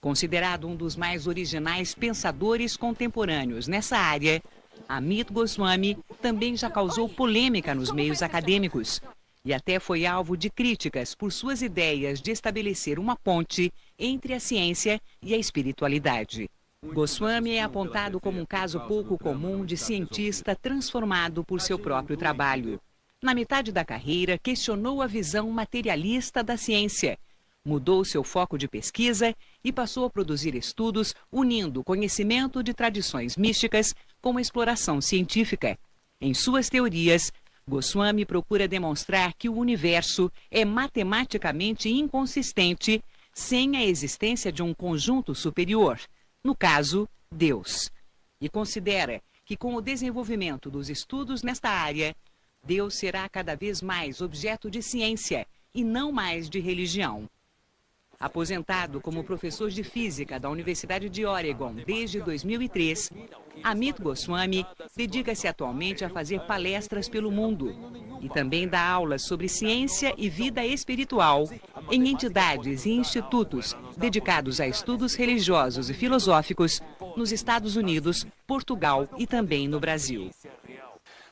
Considerado um dos mais originais pensadores contemporâneos nessa área, Amit Goswami também já causou polêmica nos meios acadêmicos e até foi alvo de críticas por suas ideias de estabelecer uma ponte entre a ciência e a espiritualidade. Goswami é apontado como um caso pouco comum de cientista transformado por seu próprio trabalho. Na metade da carreira, questionou a visão materialista da ciência, mudou seu foco de pesquisa e passou a produzir estudos unindo o conhecimento de tradições místicas com a exploração científica. Em suas teorias, Goswami procura demonstrar que o universo é matematicamente inconsistente sem a existência de um conjunto superior, no caso, Deus. E considera que com o desenvolvimento dos estudos nesta área, Deus será cada vez mais objeto de ciência e não mais de religião. Aposentado como professor de física da Universidade de Oregon desde 2003, Amit Goswami dedica-se atualmente a fazer palestras pelo mundo e também dá aulas sobre ciência e vida espiritual em entidades e institutos dedicados a estudos religiosos e filosóficos nos Estados Unidos, Portugal e também no Brasil.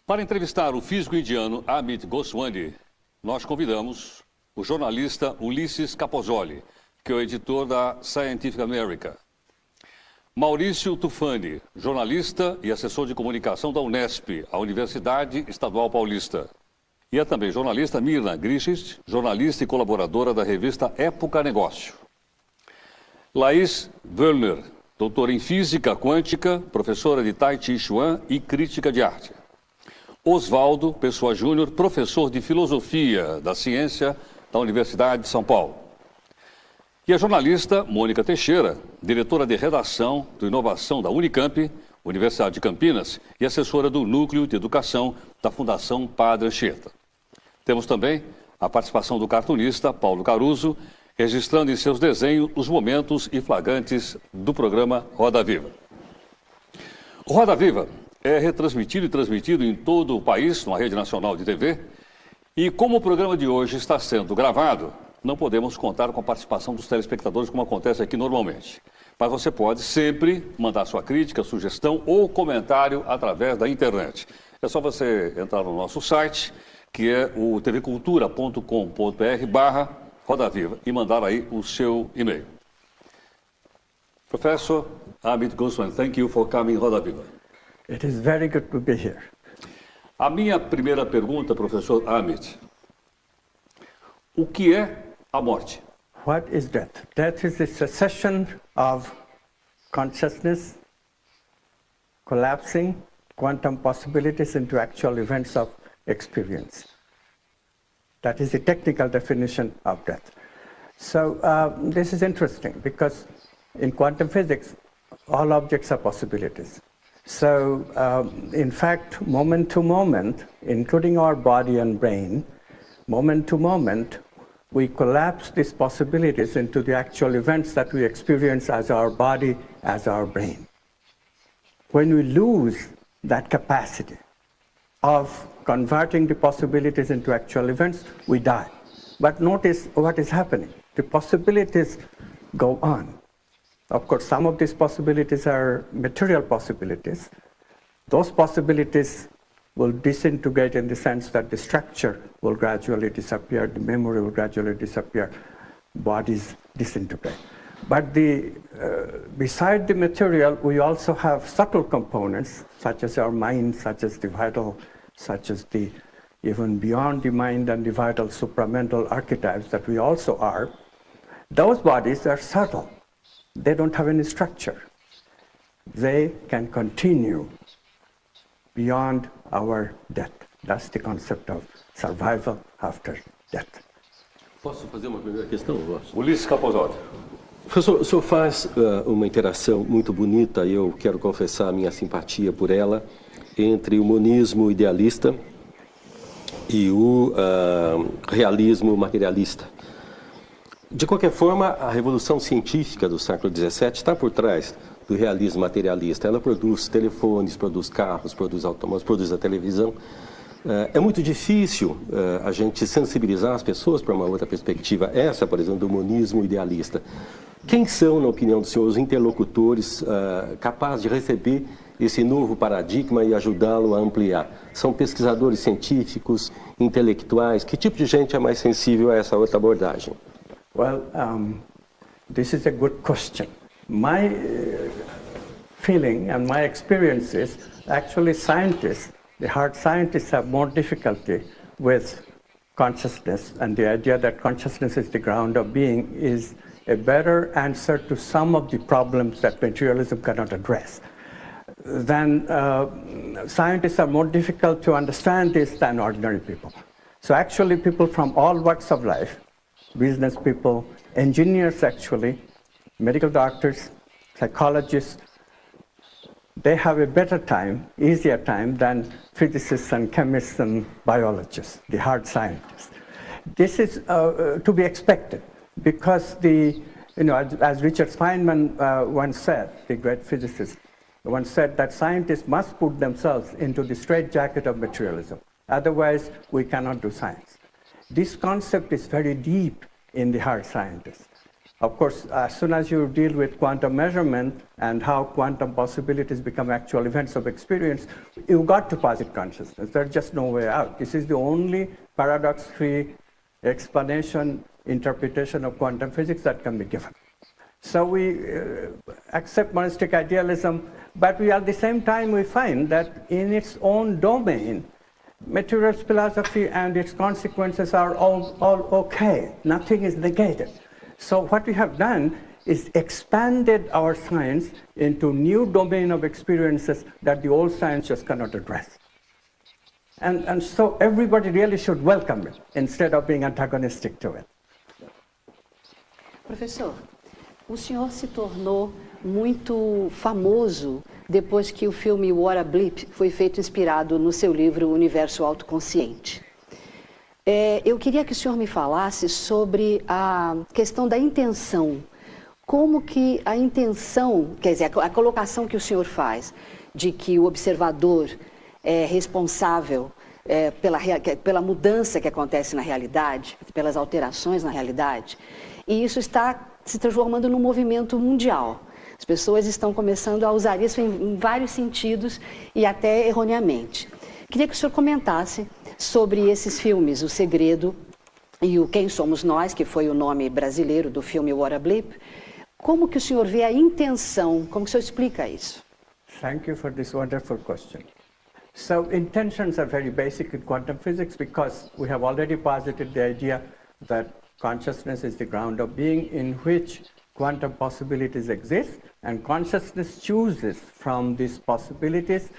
Para entrevistar o físico indiano Amit Goswami, nós convidamos o jornalista Ulisses Capozoli, que é o editor da Scientific America. Maurício Tufani, jornalista e assessor de comunicação da Unesp, a Universidade Estadual Paulista. E é também jornalista Mirna Grichis, jornalista e colaboradora da revista Época Negócio. Laís Wöllner, doutora em Física Quântica, professora de Tai Chi Chuan e crítica de arte. Oswaldo Pessoa Júnior, professor de Filosofia da Ciência da Universidade de São Paulo. E a jornalista Mônica Teixeira, diretora de redação do Inovação da Unicamp, Universidade de Campinas, e assessora do Núcleo de Educação da Fundação Padre Anchieta. Temos também a participação do cartunista Paulo Caruso, registrando em seus desenhos os momentos e flagrantes do programa Roda Viva. O Roda Viva é retransmitido e transmitido em todo o país, numa rede nacional de TV, e como o programa de hoje está sendo gravado, não podemos contar com a participação dos telespectadores como acontece aqui normalmente. Mas você pode sempre mandar sua crítica, sugestão ou comentário através da internet. É só você entrar no nosso site, que é o tvcultura.com.br/Roda Viva e mandar aí o seu e-mail. Professor Amit Goswami, thank you for coming Roda Viva. It is very good to be here. A minha primeira pergunta, professor Amit, o que é a morte? What is death? Death is the cessation of consciousness, collapsing quantum possibilities into actual events of experience. That is the technical definition of death. So this is interesting because in quantum physics, all objects are possibilities. So in fact, moment to moment, including our body and brain, moment to moment, we collapse these possibilities into the actual events that we experience as our body, as our brain. When we lose that capacity of converting the possibilities into actual events, we die. But notice what is happening. The possibilities go on. Of course, some of these possibilities are material possibilities. Those possibilities will disintegrate in the sense that the structure will gradually disappear, the memory will gradually disappear, bodies disintegrate. But beside the material, we also have subtle components, such as our mind, such as the vital, such as the even beyond the mind and the vital supramental archetypes that we also are. Those bodies are subtle. They don't have any structure. They can continue beyond our death. That's the concept of survival after death. Posso fazer uma primeira questão? Ulisses Capozoli. Professor, o senhor faz uma interação muito bonita, e eu quero confessar a minha simpatia por ela, entre o monismo idealista e o realismo materialista. De qualquer forma, a revolução científica do século XVII está por trás do realismo materialista. Ela produz telefones, produz carros, produz automóveis, produz a televisão. É muito difícil a gente sensibilizar as pessoas para uma outra perspectiva, essa, por exemplo, do monismo idealista. Quem são, na opinião do senhor, os interlocutores capazes de receber esse novo paradigma e ajudá-lo a ampliar? São pesquisadores científicos, intelectuais? Que tipo de gente é mais sensível a essa outra abordagem? Well, this is a good question. My feeling and my experience is actually scientists, the hard scientists, have more difficulty with consciousness, and the idea that consciousness is the ground of being is a better answer to some of the problems that materialism cannot address. Then scientists are more difficult to understand this than ordinary people. So actually people from all walks of life, business people, engineers actually, medical doctors, psychologists, they have a better time, easier time than physicists and chemists and biologists, the hard scientists. This is to be expected because as Richard Feynman once said, the great physicist, once said that scientists must put themselves into the straitjacket of materialism. Otherwise, we cannot do science. This concept is very deep in the hard scientists. Of course, as soon as you deal with quantum measurement and how quantum possibilities become actual events of experience, you've got to posit consciousness. There's just no way out. This is the only paradox-free explanation, interpretation of quantum physics that can be given. So we accept monistic idealism, but we at the same time we find that in its own domain, materialist philosophy and its consequences are all okay. Nothing is negated. So what we have done is expanded our science into new domain of experiences that the old science just cannot address. And so everybody really should welcome it instead of being antagonistic to it. Professor, o senhor se tornou muito famoso depois que o filme What a Blip foi feito inspirado no seu livro Universo Autoconsciente. Eu queria que o senhor me falasse sobre a questão da intenção. Como que a intenção, quer dizer, a colocação que o senhor faz de que o observador é responsável pela mudança que acontece na realidade, pelas alterações na realidade, e isso está se transformando num movimento mundial. As pessoas estão começando a usar isso em vários sentidos e até erroneamente. Queria que o senhor comentasse sobre esses filmes, O Segredo e o Quem Somos Nós, que foi o nome brasileiro do filme What a Blip. Como que o senhor vê a intenção? Como que o senhor explica isso? Thank you for this wonderful question. So intentions are very basic in quantum physics because we have already posited the idea that consciousness is the ground of being in which quantum possibilities exist, and consciousness chooses from these possibilities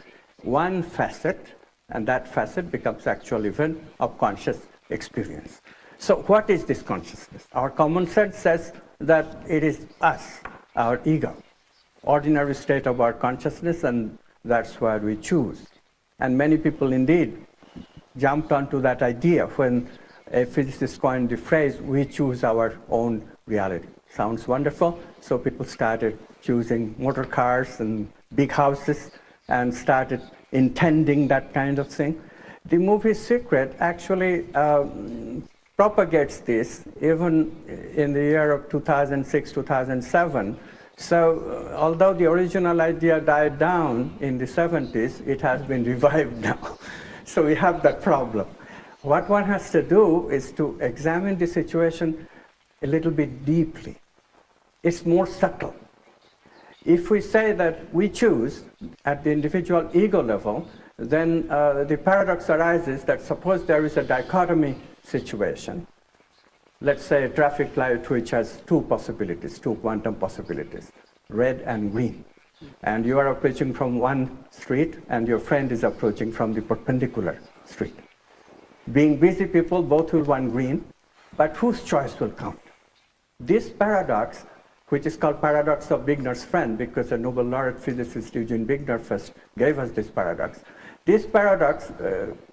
one facet, and that facet becomes actual event of conscious experience. So what is this consciousness? Our common sense says that it is us, our ego, ordinary state of our consciousness, and that's where we choose. And many people indeed jumped onto that idea when a physicist coined the phrase, we choose our own reality. Sounds wonderful, so people started choosing motor cars and big houses and started intending that kind of thing. The movie Secret actually propagates this even in the year of 2006, 2007. So although the original idea died down in the 70s, it has been revived now. So we have that problem. What one has to do is to examine the situation a little bit deeply. It's more subtle. If we say that we choose at the individual ego level, then the paradox arises that suppose there is a dichotomy situation. Let's say a traffic light which has two possibilities, two quantum possibilities, red and green. And you are approaching from one street and your friend is approaching from the perpendicular street. Being busy people, both will want green, but whose choice will count? This paradox, which is called paradox of Wigner's friend, because the Nobel laureate physicist Eugene Wigner first gave us this paradox. This paradox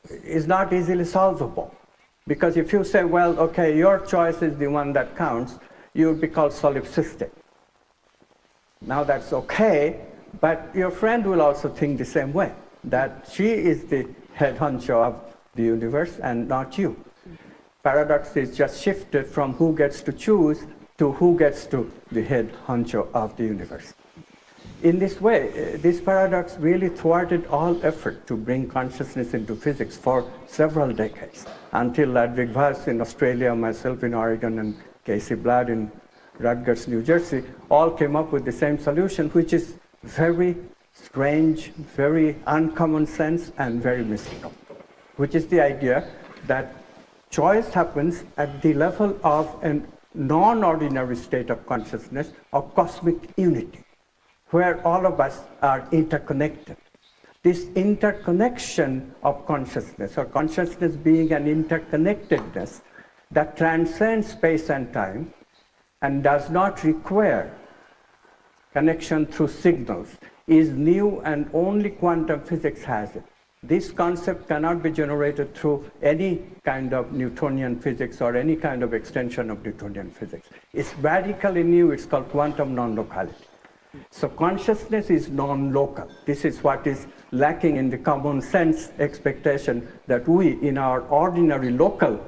is not easily solvable. Because if you say, well, okay, your choice is the one that counts, you will be called solipsistic. Now that's okay, but your friend will also think the same way, that she is the head honcho of the universe and not you. Paradox is just shifted from who gets to choose to who gets to the head honcho of the universe. In this way, this paradox really thwarted all effort to bring consciousness into physics for several decades, until Ludwig Weiss in Australia, myself in Oregon, and Casey Blood in Rutgers, New Jersey, all came up with the same solution, which is very strange, very uncommon sense, and very mystical, which is the idea that choice happens at the level of a non-ordinary state of consciousness, of cosmic unity, where all of us are interconnected. This interconnection of consciousness, or consciousness being an interconnectedness that transcends space and time and does not require connection through signals, is new, and only quantum physics has it. This concept cannot be generated through any kind of Newtonian physics or any kind of extension of Newtonian physics. It's radically new. It's called quantum non-locality. So consciousness is non-local. This is what is lacking in the common sense expectation that we, in our ordinary local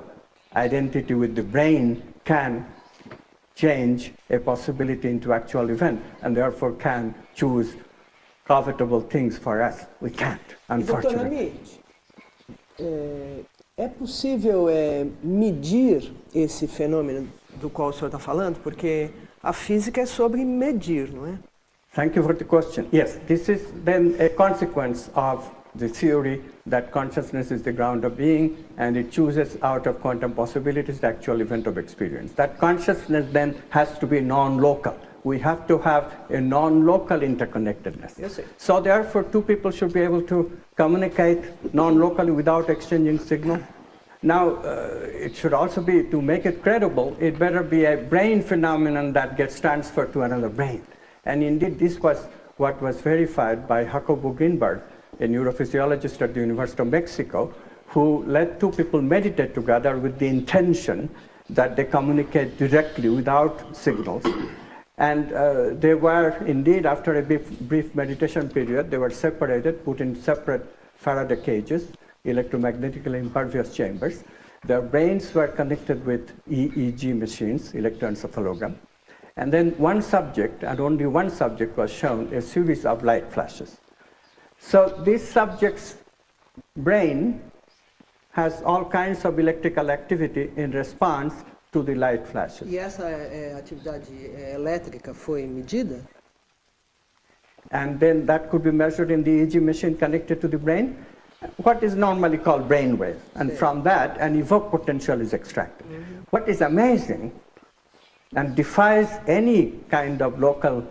identity with the brain, can change a possibility into actual event, and therefore can choose profitable things for us. We can't, unfortunately. É possível medir esse fenômeno do qual o senhor está falando? Porque a física é sobre medir, não é? Thank you for the question. Yes, this is then a consequence of the theory that consciousness is the ground of being, and it chooses out of quantum possibilities the actual event of experience. That consciousness then has to be non-local. We have to have a non-local interconnectedness. Yes, sir. So therefore, two people should be able to communicate non-locally without exchanging signal. Now, it should also be, to make it credible, it better be a brain phenomenon that gets transferred to another brain. And indeed, this was what was verified by Jacobo Greenberg, a neurophysiologist at the University of Mexico, who let two people meditate together with the intention that they communicate directly without signals. And they were indeed, after a brief meditation period, they were separated, put in separate Faraday cages, electromagnetically impervious chambers. Their brains were connected with EEG machines, electroencephalogram. And then one subject, and only one subject, was shown a series of light flashes. So this subject's brain has all kinds of electrical activity in response to the light flashes. E essa atividade elétrica foi medida? And then that could be measured in the EEG machine connected to the brain, what is normally called brain wave. And from that, an evoked potential is extracted. Mm-hmm. What is amazing and defies any kind of local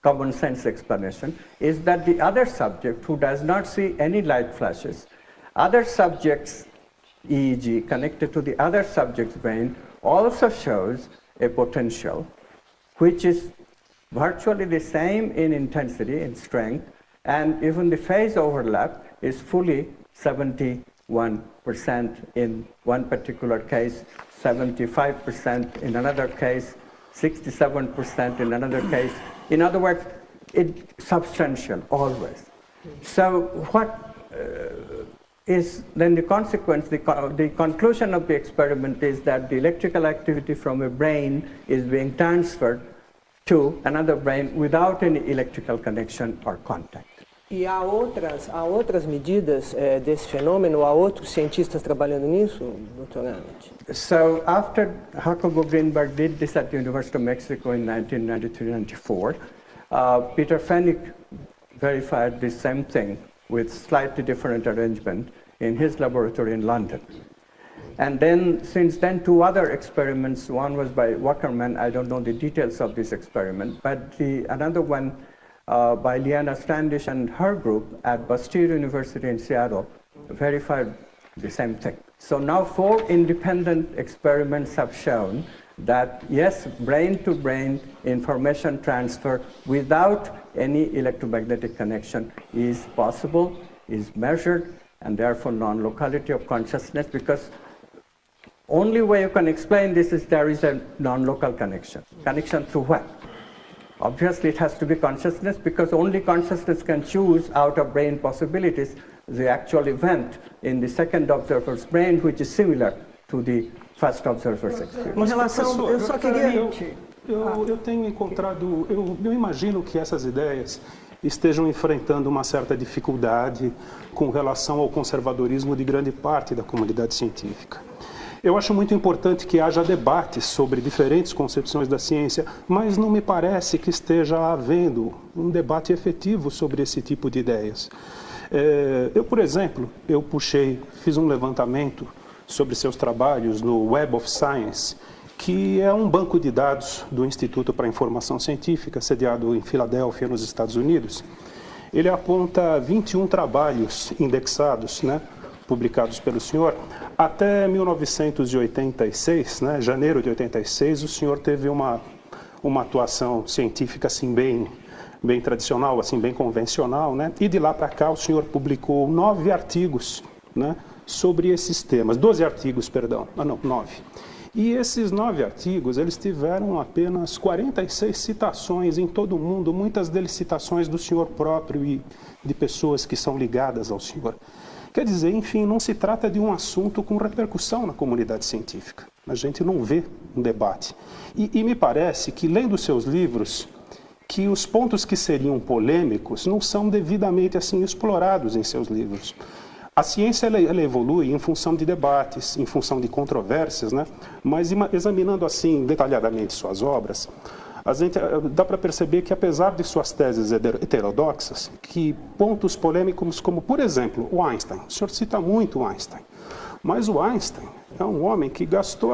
common sense explanation is that the other subject, who does not see any light flashes, other subject's EEG connected to the other subject's brain also shows a potential which is virtually the same in intensity, in strength, and even the phase overlap is fully 71% in one particular case, 75% in another case, 67% in another case. In other words, it's substantial always. So what is then the consequence, the conclusion of the experiment is that the electrical activity from a brain is being transferred to another brain without any electrical connection or contact. E há outras medidas desse fenômeno? Há outros cientistas trabalhando nisso, Dr. Amit? So after Jacobo Greenberg did this at the University of Mexico in 1993-94, Peter Fenwick verified the same thing with slightly different arrangement in his laboratory in London. And then, since then, two other experiments. One was by Wackerman. I don't know the details of this experiment, but another one by Liana Standish and her group at Bastyr University in Seattle verified the same thing. So now 4 independent experiments have shown that, yes, brain-to-brain information transfer without any electromagnetic connection is possible, is measured, and therefore non-locality of consciousness, because only way you can explain this is there is a non-local connection. Connection through what? Obviously, it has to be consciousness, because only consciousness can choose out of brain possibilities the actual event in the second observer's brain, which is similar to the first observer's experience. Em relação, eu só queria... Eu tenho encontrado, eu imagino que essas ideias estejam enfrentando uma certa dificuldade com relação ao conservadorismo de grande parte da comunidade científica. Eu acho muito importante que haja debates sobre diferentes concepções da ciência, mas não me parece que esteja havendo um debate efetivo sobre esse tipo de ideias. Eu, por exemplo, fiz um levantamento sobre seus trabalhos no Web of Science, que é um banco de dados do Instituto para a Informação Científica, sediado em Filadélfia, nos Estados Unidos. Ele aponta 21 trabalhos indexados, publicados pelo senhor. Até 1986, janeiro de 86, o senhor teve uma atuação científica assim, bem tradicional, assim, bem convencional, e de lá para cá o senhor publicou 9 artigos sobre esses temas, 12 artigos, perdão, 9. E esses 9 artigos, eles tiveram apenas 46 citações em todo o mundo, muitas deles citações do senhor próprio e de pessoas que são ligadas ao senhor. Quer dizer, enfim, não se trata de um assunto com repercussão na comunidade científica. A gente não vê um debate. E me parece que, lendo seus livros, que os pontos que seriam polêmicos não são devidamente assim explorados em seus livros. A ciência ela evolui em função de debates, em função de controvérsias, mas examinando assim detalhadamente suas obras, dá para perceber que, apesar de suas teses heterodoxas, que pontos polêmicos como, por exemplo, o Einstein, o senhor cita muito o Einstein, mas o Einstein é um homem que gastou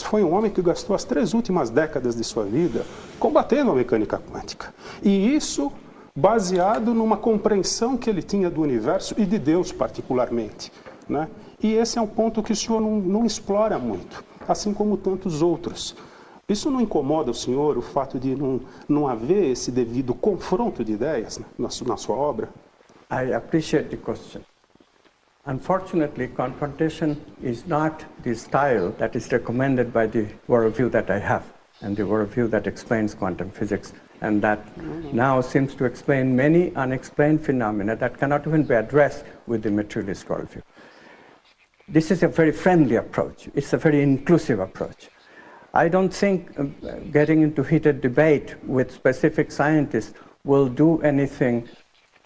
foi um homem que gastou as 3 últimas décadas de sua vida combatendo a mecânica quântica. E isso baseado numa compreensão que ele tinha do universo e de Deus particularmente. E esse é um ponto que o senhor não explora muito, assim como tantos outros. Isso não incomoda o senhor, o fato de não haver esse devido confronto de ideias na sua obra? I appreciate the question. Unfortunately, confrontation is not the style that is recommended by the worldview that I have, and the worldview that explains quantum physics, and that now seems to explain many unexplained phenomena that cannot even be addressed with the materialist worldview. This is a very friendly approach. It's a very inclusive approach. I don't think getting into heated debate with specific scientists will do anything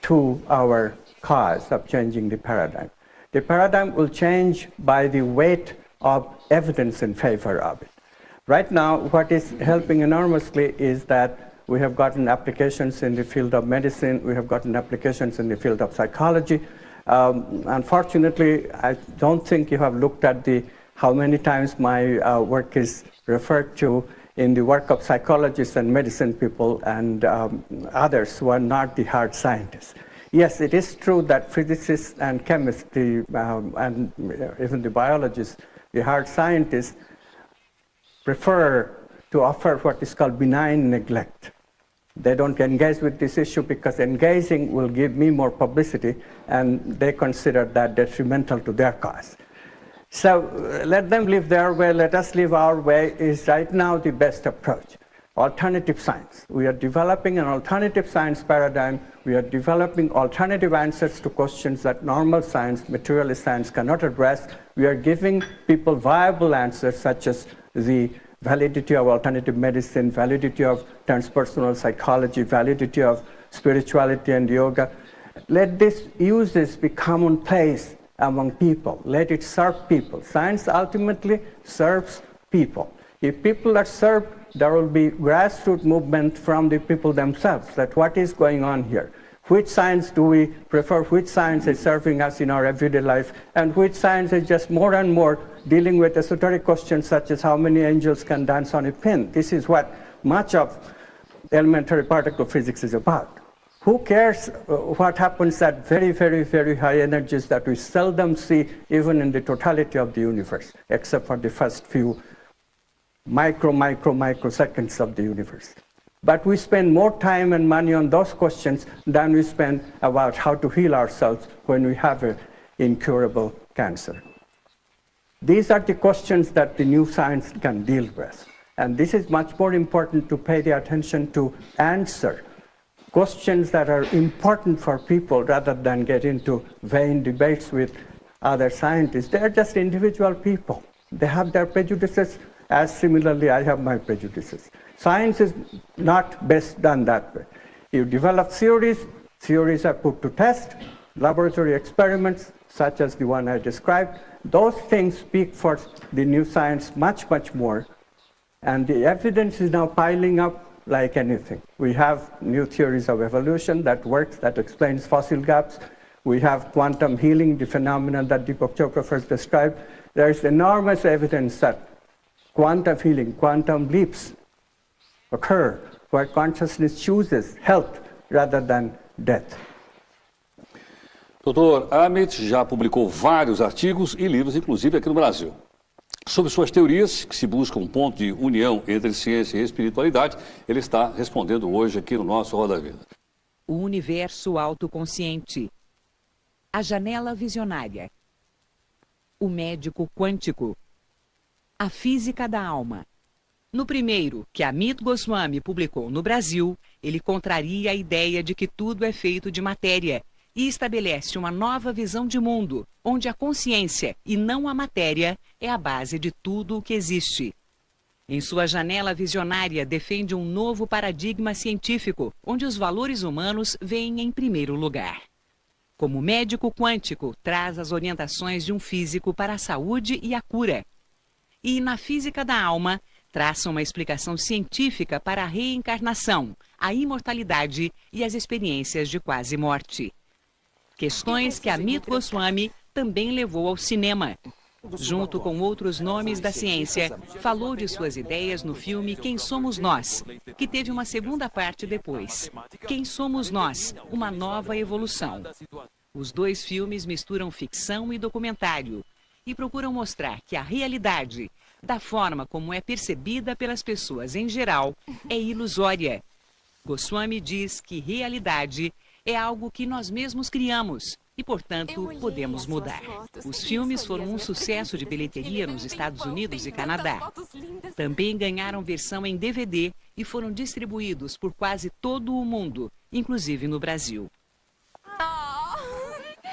to our cause of changing the paradigm. The paradigm will change by the weight of evidence in favor of it. Right now, what is helping enormously is that we have gotten applications in the field of medicine, we have gotten applications in the field of psychology. Unfortunately, I don't think you have looked at how many times my work is referred to in the work of psychologists and medicine people and others who are not the hard scientists. Yes, it is true that physicists and chemists and even the biologists, the hard scientists, prefer to offer what is called benign neglect. They don't engage with this issue because engaging will give me more publicity, and they consider that detrimental to their cause. So let them live their way, let us live our way is right now the best approach. Alternative science. We are developing an alternative science paradigm. We are developing alternative answers to questions that normal science, materialist science cannot address. We are giving people viable answers such as the validity of alternative medicine, validity of transpersonal psychology, validity of spirituality and yoga. Let use this be commonplace among people. Let it serve people. Science ultimately serves people. If people are served, there will be grassroots movement from the people themselves, that what is going on here? Which science do we prefer? Which science is serving us in our everyday life? And which science is just more and more dealing with esoteric questions such as how many angels can dance on a pin? This is what much of elementary particle physics is about. Who cares what happens at very, very, very high energies that we seldom see even in the totality of the universe, except for the first few microseconds of the universe. But we spend more time and money on those questions than we spend about how to heal ourselves when we have an incurable cancer. These are the questions that the new science can deal with. And this is much more important to pay the attention to answer questions that are important for people rather than get into vain debates with other scientists. They are just individual people. They have their prejudices, as similarly I have my prejudices. Science is not best done that way. You develop theories, theories are put to test, laboratory experiments, such as the one I described, those things speak for the new science much, much more. And the evidence is now piling up like anything. We have new theories of evolution that works, that explains fossil gaps. We have quantum healing, the phenomenon that Deepak Chopra first described. There is enormous evidence that quantum healing, quantum leaps occur where consciousness chooses health rather than death. Dr. Amit já publicou vários artigos e livros, inclusive aqui no Brasil. Sobre suas teorias, que se busca um ponto de união entre ciência e espiritualidade, ele está respondendo hoje aqui no nosso Roda Vida. O universo autoconsciente. A janela visionária. O médico quântico. A física da alma. No primeiro, que Amit Goswami publicou no Brasil, ele contraria a ideia de que tudo é feito de matéria e estabelece uma nova visão de mundo, onde a consciência e não a matéria é a base de tudo o que existe. Em sua janela visionária, defende um novo paradigma científico, onde os valores humanos vêm em primeiro lugar. Como médico quântico, traz as orientações de um físico para a saúde e a cura. E na física da alma, traça uma explicação científica para a reencarnação, a imortalidade e as experiências de quase morte. Questões que Amit Goswami também levou ao cinema. Junto com outros nomes da ciência, falou de suas ideias no filme Quem Somos Nós, que teve uma segunda parte depois. Quem Somos Nós? Uma nova evolução. Os dois filmes misturam ficção e documentário e procuram mostrar que a realidade, da forma como é percebida pelas pessoas em geral, é ilusória. Goswami diz que realidade é algo que nós mesmos criamos e, portanto, podemos mudar. Os filmes foram um sucesso de bilheteria nos Estados Unidos e Canadá. Também ganharam versão em DVD e foram distribuídos por quase todo o mundo, inclusive no Brasil.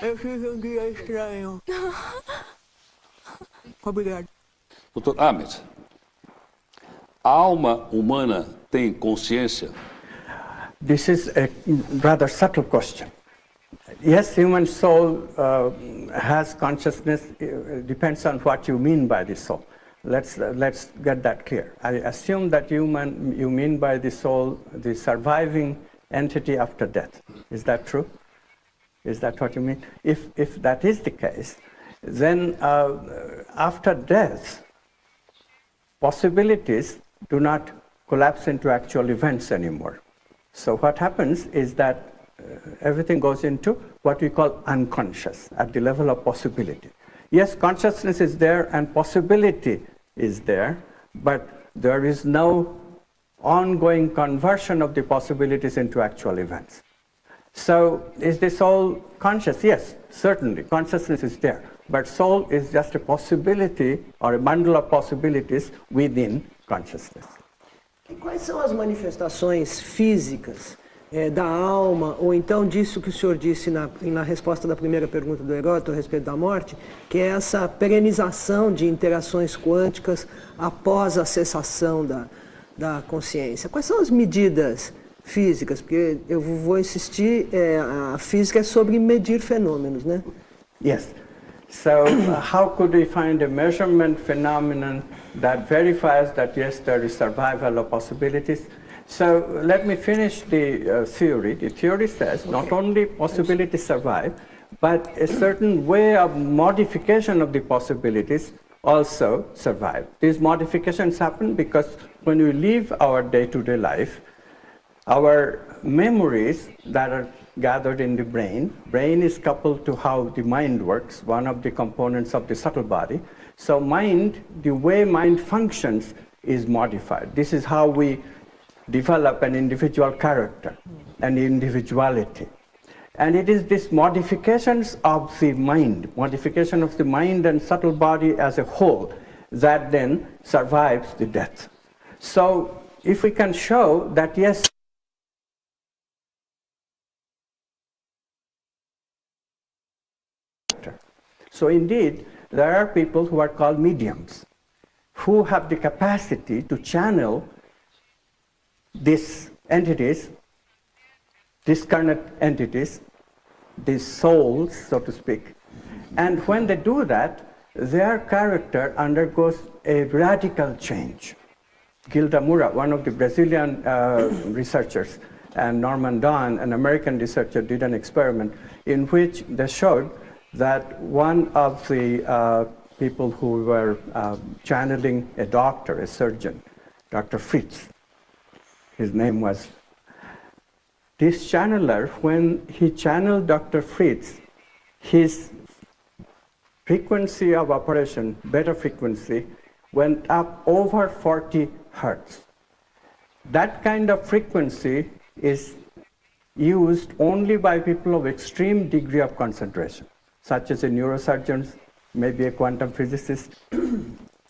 Eu fiz um dia estranho. Obrigado. Dr. Amit, a alma humana tem consciência? This is a rather subtle question. Yes, human soul has consciousness. Depends on what you mean by the soul. Let's get that clear. I assume that you mean by the soul the surviving entity after death. Is that true? Is that what you mean? If that is the case, then after death, possibilities do not collapse into actual events anymore. So what happens is that everything goes into what we call unconscious, at the level of possibility. Yes, consciousness is there and possibility is there, but there is no ongoing conversion of the possibilities into actual events. So is the soul conscious? Yes, certainly, consciousness is there. But soul is just a possibility or a bundle of possibilities within consciousness. E quais são as manifestações físicas da alma, ou então disso que o senhor disse na resposta da primeira pergunta do Heródoto a respeito da morte, que é essa perenização de interações quânticas após a cessação da consciência? Quais são as medidas físicas? Porque eu vou insistir, a física é sobre medir fenômenos, né? Yes. So how could we find a measurement phenomenon that verifies that, yes, there is survival of possibilities? So let me finish the theory. The theory says not only possibilities survive, but a certain way of modification of the possibilities also survive. These modifications happen because when we live our day-to-day life, our memories that are gathered in the brain is coupled to how the mind works, one of the components of the subtle body. So mind, the way mind functions is modified. This is how we develop an individual character, an individuality. And it is this modifications of the mind, modification of the mind and subtle body as a whole, that then survives the death. So if we can show that, yes, So indeed, there are people who are called mediums, who have the capacity to channel these entities, discarnate entities, these souls, so to speak. And when they do that, their character undergoes a radical change. Gilda Moura, one of the Brazilian researchers, and Norman Don, an American researcher, did an experiment in which they showed that one of the people who were channeling a doctor, a surgeon, Dr. Fritz, his name was, this channeler, when he channeled Dr. Fritz, his frequency of operation, beta frequency, went up over 40 hertz. That kind of frequency is used only by people of extreme degree of concentration, such as a neurosurgeon, maybe a quantum physicist,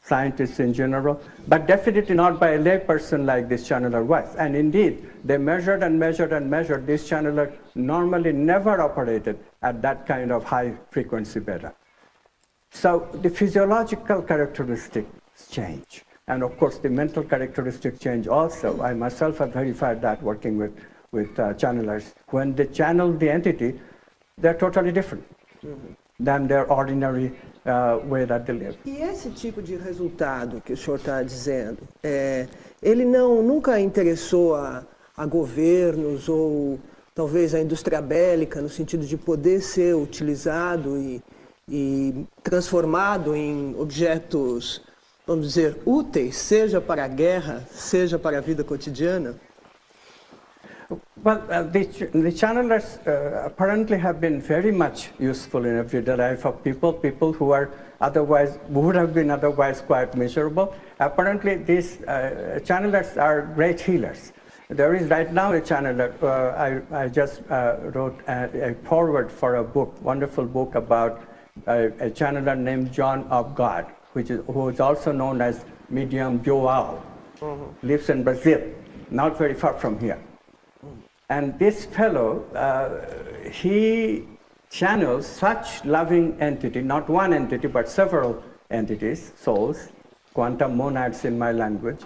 scientists in general, but definitely not by a lay person like this channeler was. And indeed, they measured and measured and measured. This channeler normally never operated at that kind of high frequency beta. So the physiological characteristics change. And of course, the mental characteristics change also. I myself have verified that working with channelers. When they channel the entity, they're totally different than their ordinary way that they live. E esse tipo de resultado que o senhor está dizendo, ele nunca interessou a governos ou talvez a indústria bélica no sentido de poder ser utilizado e transformado em objetos, vamos dizer, úteis, seja para a guerra, seja para a vida cotidiana? Well, the channelers apparently have been very much useful in everyday life of people who are would have been otherwise quite miserable. Apparently, these channelers are great healers. There is right now a channeler. I just wrote a foreword for a book, wonderful book about a channeler named John of God, who is also known as medium Joao, lives in Brazil, not very far from here. And this fellow, he channels such loving entity, not one entity, but several entities, souls, quantum monads in my language.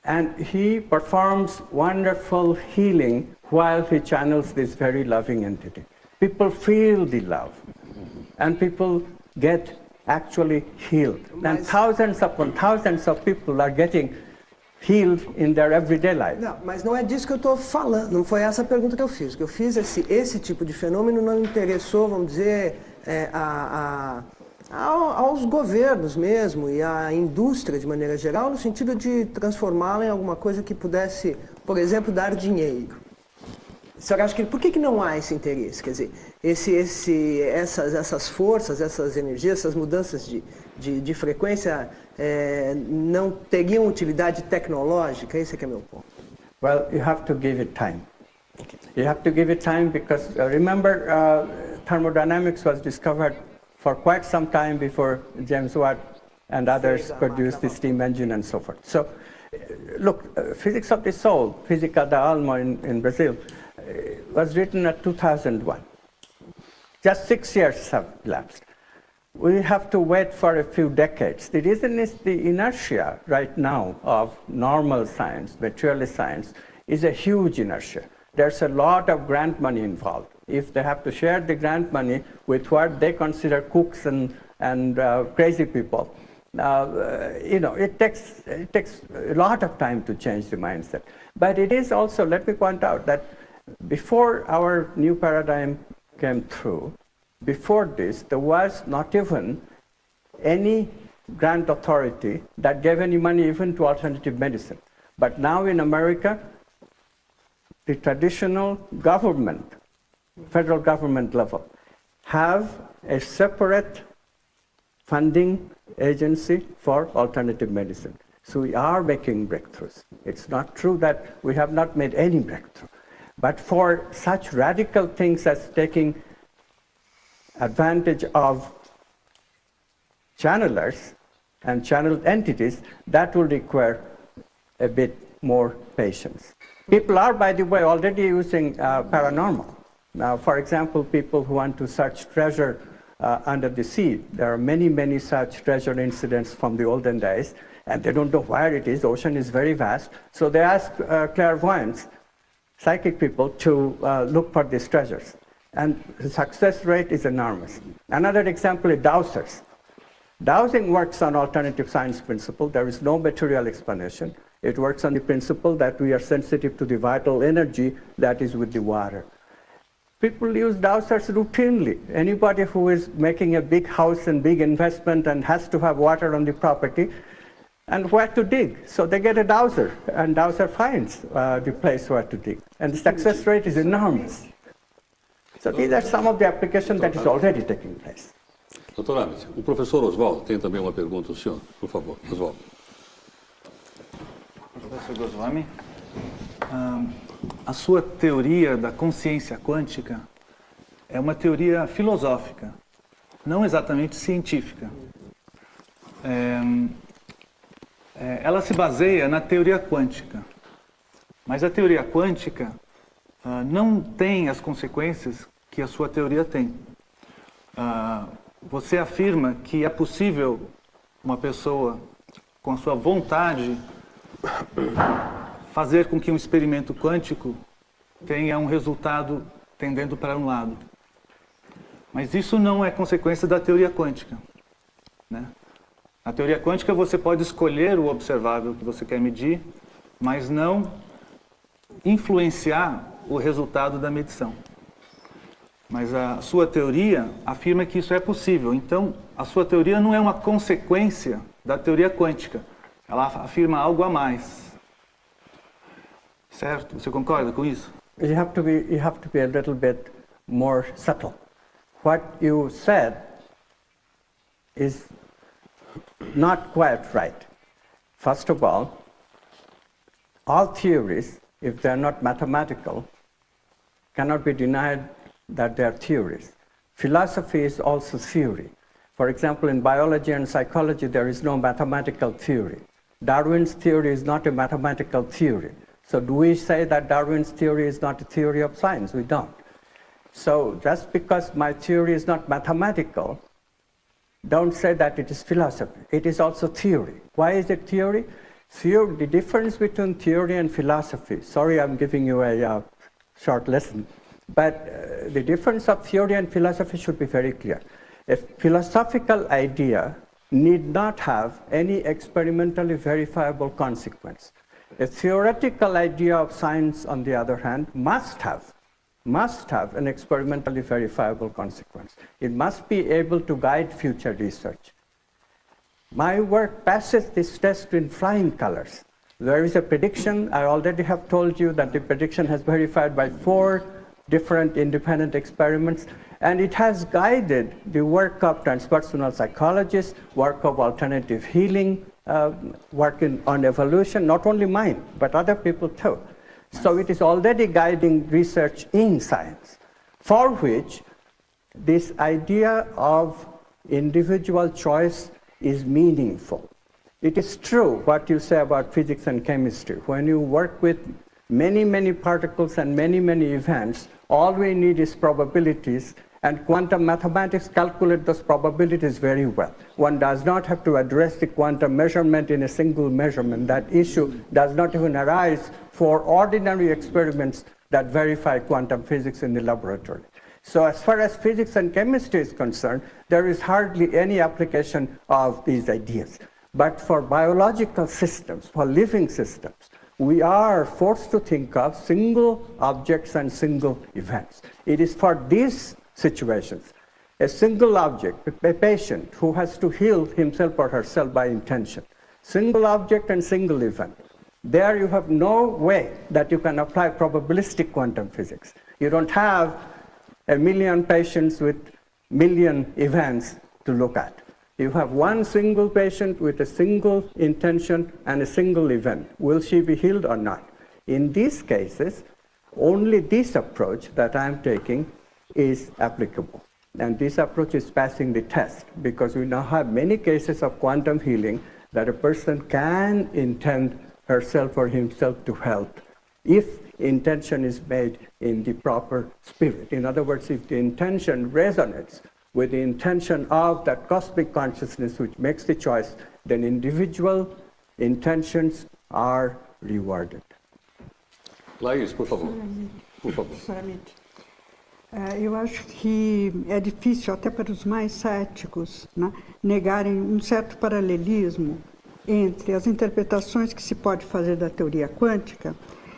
And he performs wonderful healing while he channels this very loving entity. People feel the love, and people get actually healed. And thousands upon thousands of people are getting healed in their everyday life. Não, mas não é disso que eu estou falando, não foi essa a pergunta que eu fiz. O que eu fiz é se esse tipo de fenômeno não interessou, vamos dizer, aos governos mesmo e à indústria de maneira geral, no sentido de transformá-la em alguma coisa que pudesse, por exemplo, dar dinheiro. O senhor acha por que não há esse interesse? Quer dizer, essas forças, essas energias, essas mudanças de frequência não teriam utilidade tecnológica? Esse é que é meu ponto. Well, you have to give it time. You have to give it time because remember, thermodynamics was discovered for quite some time before James Watt and others produced the steam engine and so forth. So, look, Physics of the Soul, Física da Alma in Brazil, was written at 2001. Just 6 years have elapsed. We have to wait for a few decades. The reason is the inertia right now of normal science, materialist science, is a huge inertia. There's a lot of grant money involved. If they have to share the grant money with what they consider kooks and crazy people, it takes a lot of time to change the mindset. But it is also, let me point out that before our new paradigm came through, before this, there was not even any grant authority that gave any money even to alternative medicine. But now in America, the traditional government, federal government level, have a separate funding agency for alternative medicine. So we are making breakthroughs. It's not true that we have not made any breakthrough. But for such radical things as taking advantage of channelers and channeled entities, that will require a bit more patience. People are, by the way, already using paranormal. Now, for example, people who want to search treasure under the sea. There are many, many such treasure incidents from the olden days, and they don't know where it is. The ocean is very vast. So they ask clairvoyants, psychic people, to look for these treasures. And the success rate is enormous. Another example is dowsers. Dowsing works on alternative science principle. There is no material explanation. It works on the principle that we are sensitive to the vital energy that is with the water. People use dowsers routinely. Anybody who is making a big house and big investment and has to have water on the property, and where to dig. So they get a dowser, and dowser finds the place where to dig. And the success rate is enormous. So these are some of the applications that is already taking place. Doutor Amit, o professor Oswaldo tem também uma pergunta ao senhor, por favor. Oswaldo. Professor Goswami, a sua teoria da consciência quântica é uma teoria filosófica, não exatamente científica. Ela se baseia na teoria quântica, mas a teoria quântica não tem as consequências que a sua teoria tem. Você afirma que é possível uma pessoa, com a sua vontade, fazer com que um experimento quântico tenha um resultado tendendo para um lado. Mas isso não é consequência da teoria quântica, né? Na teoria quântica você pode escolher o observável que você quer medir, mas não influenciar o resultado da medição. Mas a sua teoria afirma que isso é possível. Então, a sua teoria não é uma consequência da teoria quântica. Ela afirma algo a mais. Certo? Você concorda com isso? You have to be a little bit more subtle. What you said is not quite right. First of all theories, if they're not mathematical, cannot be denied that they're theories. Philosophy is also theory. For example, in biology and psychology, there is no mathematical theory. Darwin's theory is not a mathematical theory. So do we say that Darwin's theory is not a theory of science? We don't. So just because my theory is not mathematical, don't say that it is philosophy. It is also theory. Why is it theory? The difference between theory and philosophy, sorry I'm giving you a short lesson, but the difference of theory and philosophy should be very clear. A philosophical idea need not have any experimentally verifiable consequence. A theoretical idea of science, on the other hand, must have an experimentally verifiable consequence. It must be able to guide future research. My work passes this test in flying colors. There is a prediction. I already have told you that the prediction has verified by 4 different independent experiments, and it has guided the work of transpersonal psychologists, work of alternative healing, work on evolution, not only mine, but other people too. So it is already guiding research in science, for which this idea of individual choice is meaningful. It is true what you say about physics and chemistry. When you work with many, many particles and many, many events, all we need is probabilities, and quantum mathematics calculate those probabilities very well. One does not have to address the quantum measurement in a single measurement. That issue does not even arise for ordinary experiments that verify quantum physics in the laboratory. So as far as physics and chemistry is concerned, there is hardly any application of these ideas. But for biological systems, for living systems, we are forced to think of single objects and single events. It is for these situations, a single object, a patient who has to heal himself or herself by intention, single object and single event. There you have no way that you can apply probabilistic quantum physics. You don't have 1 million patients with 1 million events to look at. You have one single patient with a single intention and a single event. Will she be healed or not? In these cases, only this approach that I am taking is applicable. And this approach is passing the test, because we now have many cases of quantum healing that a person can intend herself or himself to help if intention is made in the proper spirit. In other words, if the intention resonates with the intention of that cosmic consciousness which makes the choice, then individual intentions are rewarded. Laís, por favor. Por favor. Sinceramente, eu acho que é difícil, até para os mais céticos, né, negarem um certo paralelismo entre as interpretações que se pode fazer da teoria quântica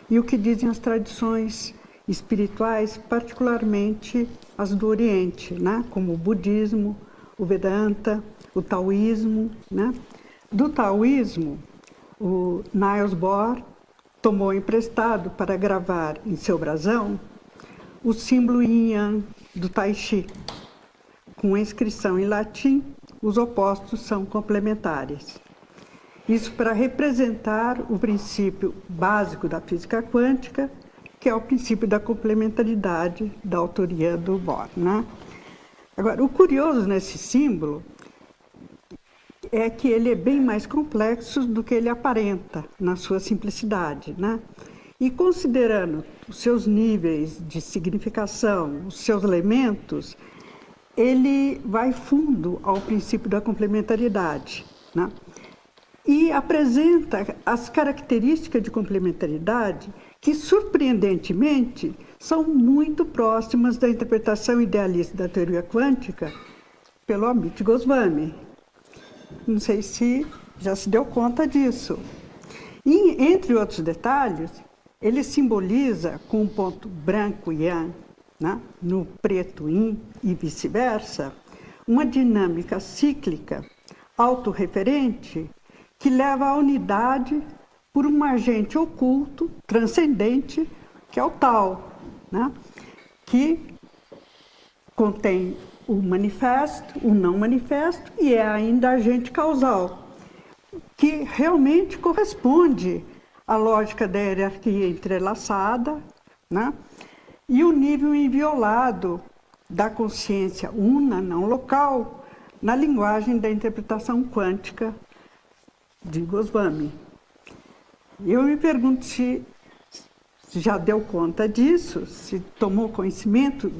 e o que dizem as tradições espirituais, particularmente as do Oriente, né, como o budismo, o Vedanta, o taoísmo. Né. Do taoísmo, o Niels Bohr tomou emprestado para gravar em seu brasão o símbolo yin yang do Tai Chi. Com a inscrição em latim, os opostos são complementares. Isso para representar o princípio básico da física quântica, que é o princípio da complementaridade da autoria do Bohr. Né? Agora, o curioso nesse símbolo é que ele é bem mais complexo do que ele aparenta na sua simplicidade, né? E considerando os seus níveis de significação, os seus elementos, ele vai fundo ao princípio da complementaridade, né? E apresenta as características de complementaridade que, surpreendentemente, são muito próximas da interpretação idealista da teoria quântica pelo Amit Goswami. Não sei se já se deu conta disso. E, entre outros detalhes, ele simboliza com um ponto branco yang, né, no preto yin e vice-versa, uma dinâmica cíclica, autorreferente, que leva à unidade por um agente oculto, transcendente, que é o Tao, né, que contém o manifesto, o não manifesto, e é ainda agente causal, que realmente corresponde à lógica da hierarquia entrelaçada, né? E o nível inviolado da consciência una, não local, na linguagem da interpretação quântica de Goswami. Eu me pergunto se já deu conta disso, se tomou conhecimento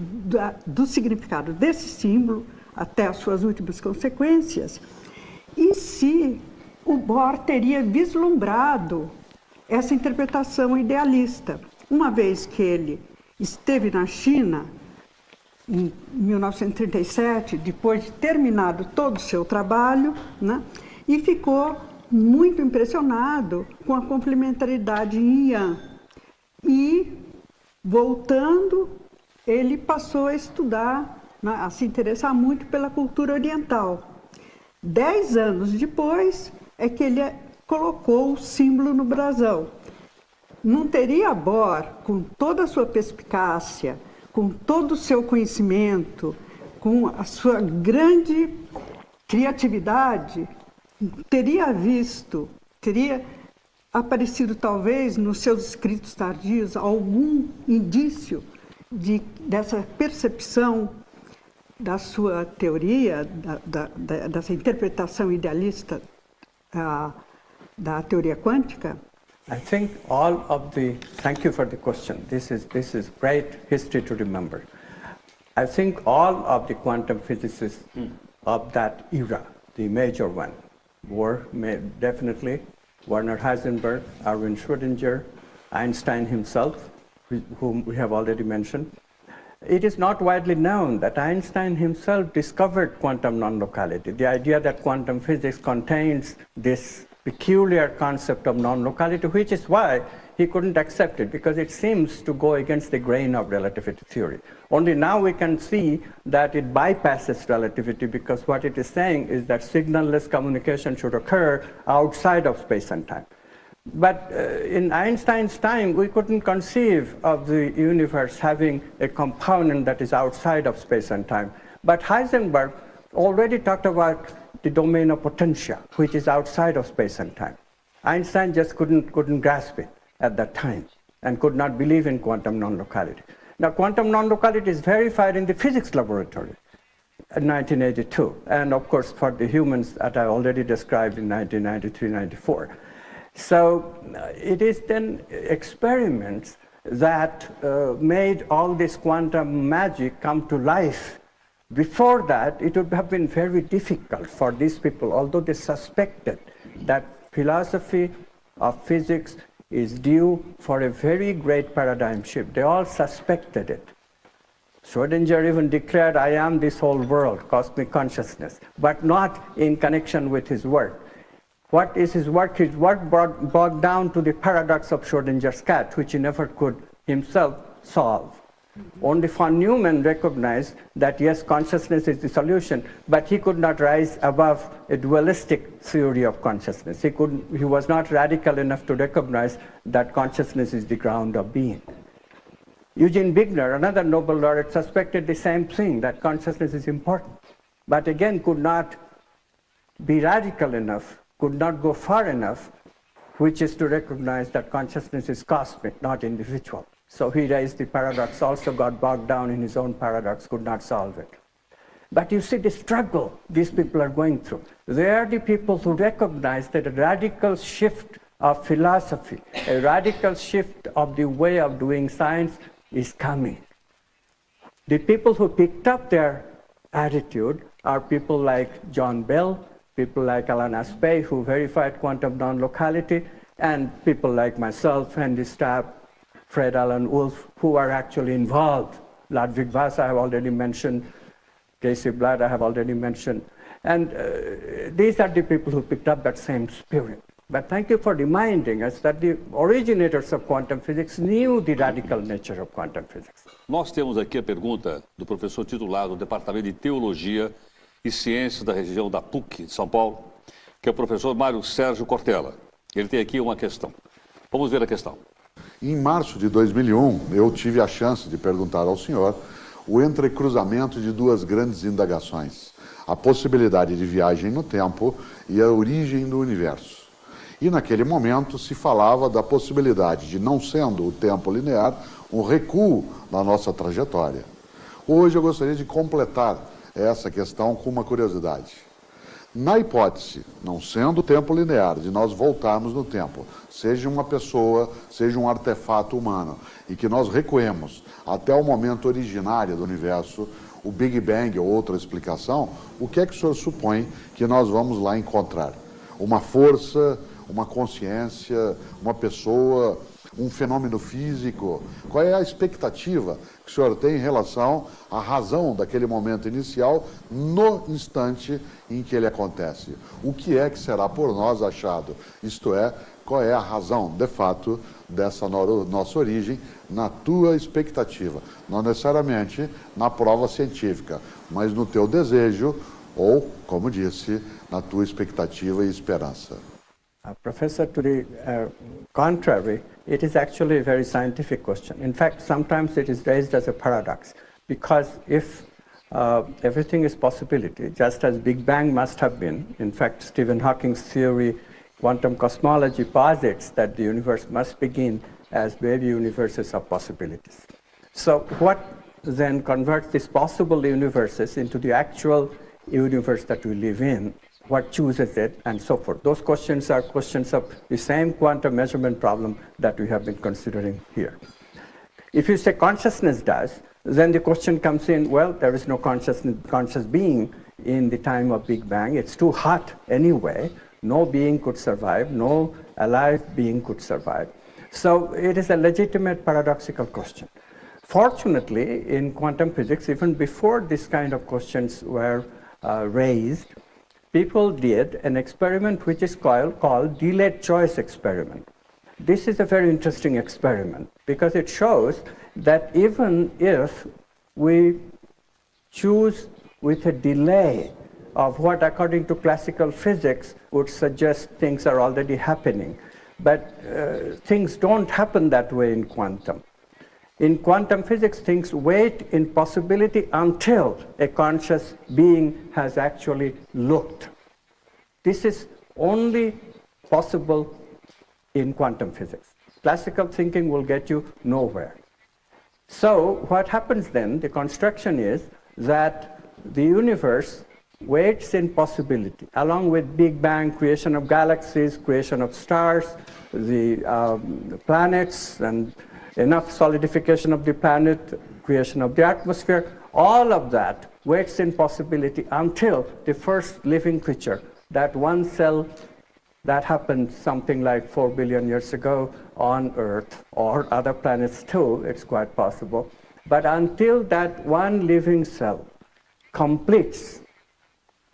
do significado desse símbolo até as suas últimas consequências, e se o Bohr teria vislumbrado essa interpretação idealista, uma vez que ele esteve na China em 1937, depois de terminado todo o seu trabalho, né, e ficou muito impressionado com a complementaridade yin-yang. E, voltando, ele passou a estudar, né, a se interessar muito pela cultura oriental. 10 anos depois é que ele colocou o símbolo no brasão. Não teria Bohr, com toda a sua perspicácia, com todo o seu conhecimento, com a sua grande criatividade, teria aparecido talvez nos seus escritos tardios algum indício dessa percepção da sua teoria, dessa interpretação idealista da teoria quântica? I think thank you for the question. This is great history to remember. I think all of the quantum physicists of that era, the major one, were definitely Werner Heisenberg, Erwin Schrödinger, Einstein himself, whom we have already mentioned. It is not widely known that Einstein himself discovered quantum non-locality, the idea that quantum physics contains this peculiar concept of non-locality, which is why he couldn't accept it, because it seems to go against the grain of relativity theory. Only now we can see that it bypasses relativity, because what it is saying is that signal-less communication should occur outside of space and time. But in Einstein's time, we couldn't conceive of the universe having a component that is outside of space and time. But Heisenberg already talked about the domain of potentia, which is outside of space and time. Einstein just couldn't grasp it at that time and could not believe in quantum non-locality. Now, quantum non-locality is verified in the physics laboratory in 1982, and of course for the humans that I already described in 1993-94. So it is then experiments that made all this quantum magic come to life Before that, it would have been very difficult for these people, although they suspected that philosophy of physics is due for a very great paradigm shift. They all suspected it. Schrödinger even declared, I am this whole world, cosmic consciousness, but not in connection with his work. What is his work? His work bogged down to the paradox of Schrödinger's cat, which he never could himself solve. Only von Neumann recognized that, yes, consciousness is the solution, but he could not rise above a dualistic theory of consciousness. He was not radical enough to recognize that consciousness is the ground of being. Eugene Wigner, another Nobel laureate, suspected the same thing, that consciousness is important, but again could not be radical enough, could not go far enough, which is to recognize that consciousness is cosmic, not individual. So he raised the paradox, also got bogged down in his own paradox, could not solve it. But you see the struggle these people are going through. They are the people who recognize that a radical shift of philosophy, a radical shift of the way of doing science is coming. The people who picked up their attitude are people like John Bell, people like Alan Aspect, who verified quantum non-locality, and people like myself, Andy Stapp, Fred Alan Wolf, who are actually involved. Ludwig Voss, I have already mentioned. Casey Blatt, I have already mentioned. And these are the people who picked up that same spirit. But thank you for reminding us that the originators of quantum physics knew the radical nature of quantum physics. Nós temos aqui a pergunta do professor titular do Departamento de Teologia e Ciências da região da PUC de São Paulo, que é o professor Mário Sérgio Cortella. Ele tem aqui uma questão. Vamos ver a questão. Em março de 2001, eu tive a chance de perguntar ao senhor o entrecruzamento de duas grandes indagações, a possibilidade de viagem no tempo e a origem do universo. E naquele momento se falava da possibilidade de, não sendo o tempo linear, um recuo na nossa trajetória. Hoje eu gostaria de completar essa questão com uma curiosidade. Na hipótese, não sendo o tempo linear, de nós voltarmos no tempo, seja uma pessoa, seja um artefato humano, e que nós recuemos até o momento originário do universo, o Big Bang ou outra explicação, o que é que o senhor supõe que nós vamos lá encontrar? Uma força, uma consciência, uma pessoa, um fenômeno físico? Qual é a expectativa que o senhor tem em relação à razão daquele momento inicial no instante em que ele acontece? O que é que será por nós achado? Isto é, qual é a razão, de fato, dessa nossa origem na tua expectativa? Não necessariamente na prova científica, mas no teu desejo ou, como disse, na tua expectativa e esperança. Professor, to the contrary, it is actually a very scientific question. In fact, sometimes it is raised as a paradox, because if everything is possibility, just as Big Bang must have been, in fact, Stephen Hawking's theory, quantum cosmology posits that the universe must begin as baby universes of possibilities. So what then converts these possible universes into the actual universe that we live in? What chooses it, and so forth. Those questions are questions of the same quantum measurement problem that we have been considering here. If you say consciousness does, then the question comes in, well, there is no conscious being in the time of Big Bang. It's too hot anyway. No being could survive. No alive being could survive. So it is a legitimate paradoxical question. Fortunately, in quantum physics, even before this kind of questions were raised, people did an experiment which is called delayed choice experiment. This is a very interesting experiment because it shows that even if we choose with a delay of what, according to classical physics, would suggest things are already happening, but things don't happen that way in quantum. In quantum physics, things wait in possibility until a conscious being has actually looked. This is only possible in quantum physics. Classical thinking will get you nowhere. So what happens then, the construction is that the universe waits in possibility, along with Big Bang, creation of galaxies, creation of stars, the planets, and enough solidification of the planet, creation of the atmosphere. All of that waits in possibility until the first living creature, that one cell that happened something like 4 billion years ago on Earth or other planets too, it's quite possible. But until that one living cell completes